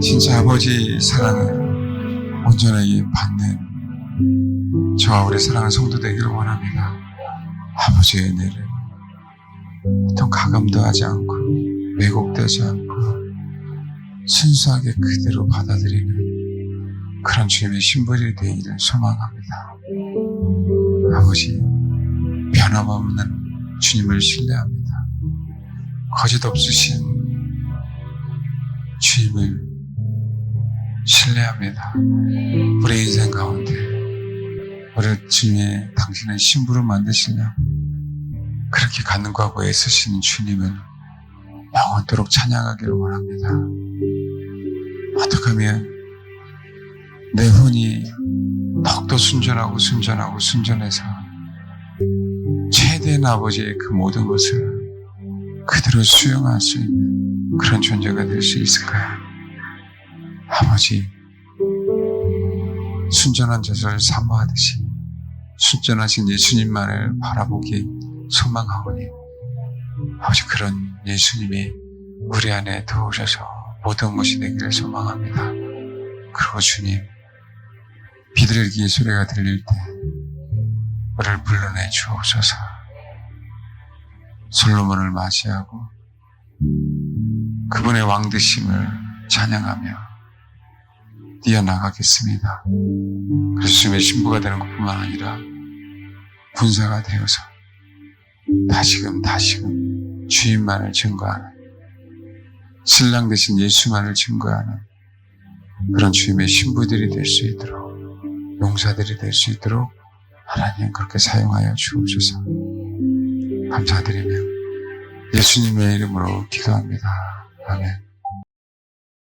진짜 아버지 사랑을 온전하게 받는 저와 우리 사랑하는 성도 되기를 원합니다. 아버지의 은혜를 어떤 가감도 하지 않고 왜곡되지 않고 순수하게 그대로 받아들이는 그런 주님의 신분이 되기를 소망합니다. 아버지, 변함없는 주님을 신뢰합니다. 거짓 없으신 주님을 신뢰합니다. 우리 인생 가운데 우리 주님의 당신의 신부로 만드시려고 그렇게 간구하고 애쓰시는 주님을 영원토록 찬양하기를 원합니다. 어떻게 하면 내 혼이 더욱더 순전해서 최대한 아버지의 그 모든 것을 그대로 수용할 수 있는 그런 존재가 될 수 있을까요? 아버지, 순전한 젖을 사모하듯이 순전하신 예수님만을 바라보기 소망하오니 아버지, 그런 예수님이 우리 안에 들어오셔서 모든 것이 되기를 소망합니다. 그리고 주님, 비둘기의 소리가 들릴 때 우리를 불러내 주옵소서. 솔로몬을 맞이하고 그분의 왕되심을 찬양하며 뛰어나가겠습니다. 그래서 주님의 신부가 되는 것뿐만 아니라 군사가 되어서 다시금 주님만을 증거하는, 신랑 되신 예수만을 증거하는 그런 주님의 신부들이 될 수 있도록, 용사들이 될 수 있도록 하나님 그렇게 사용하여 주옵소서. 감사드리며 예수님의 이름으로 기도합니다. 아멘.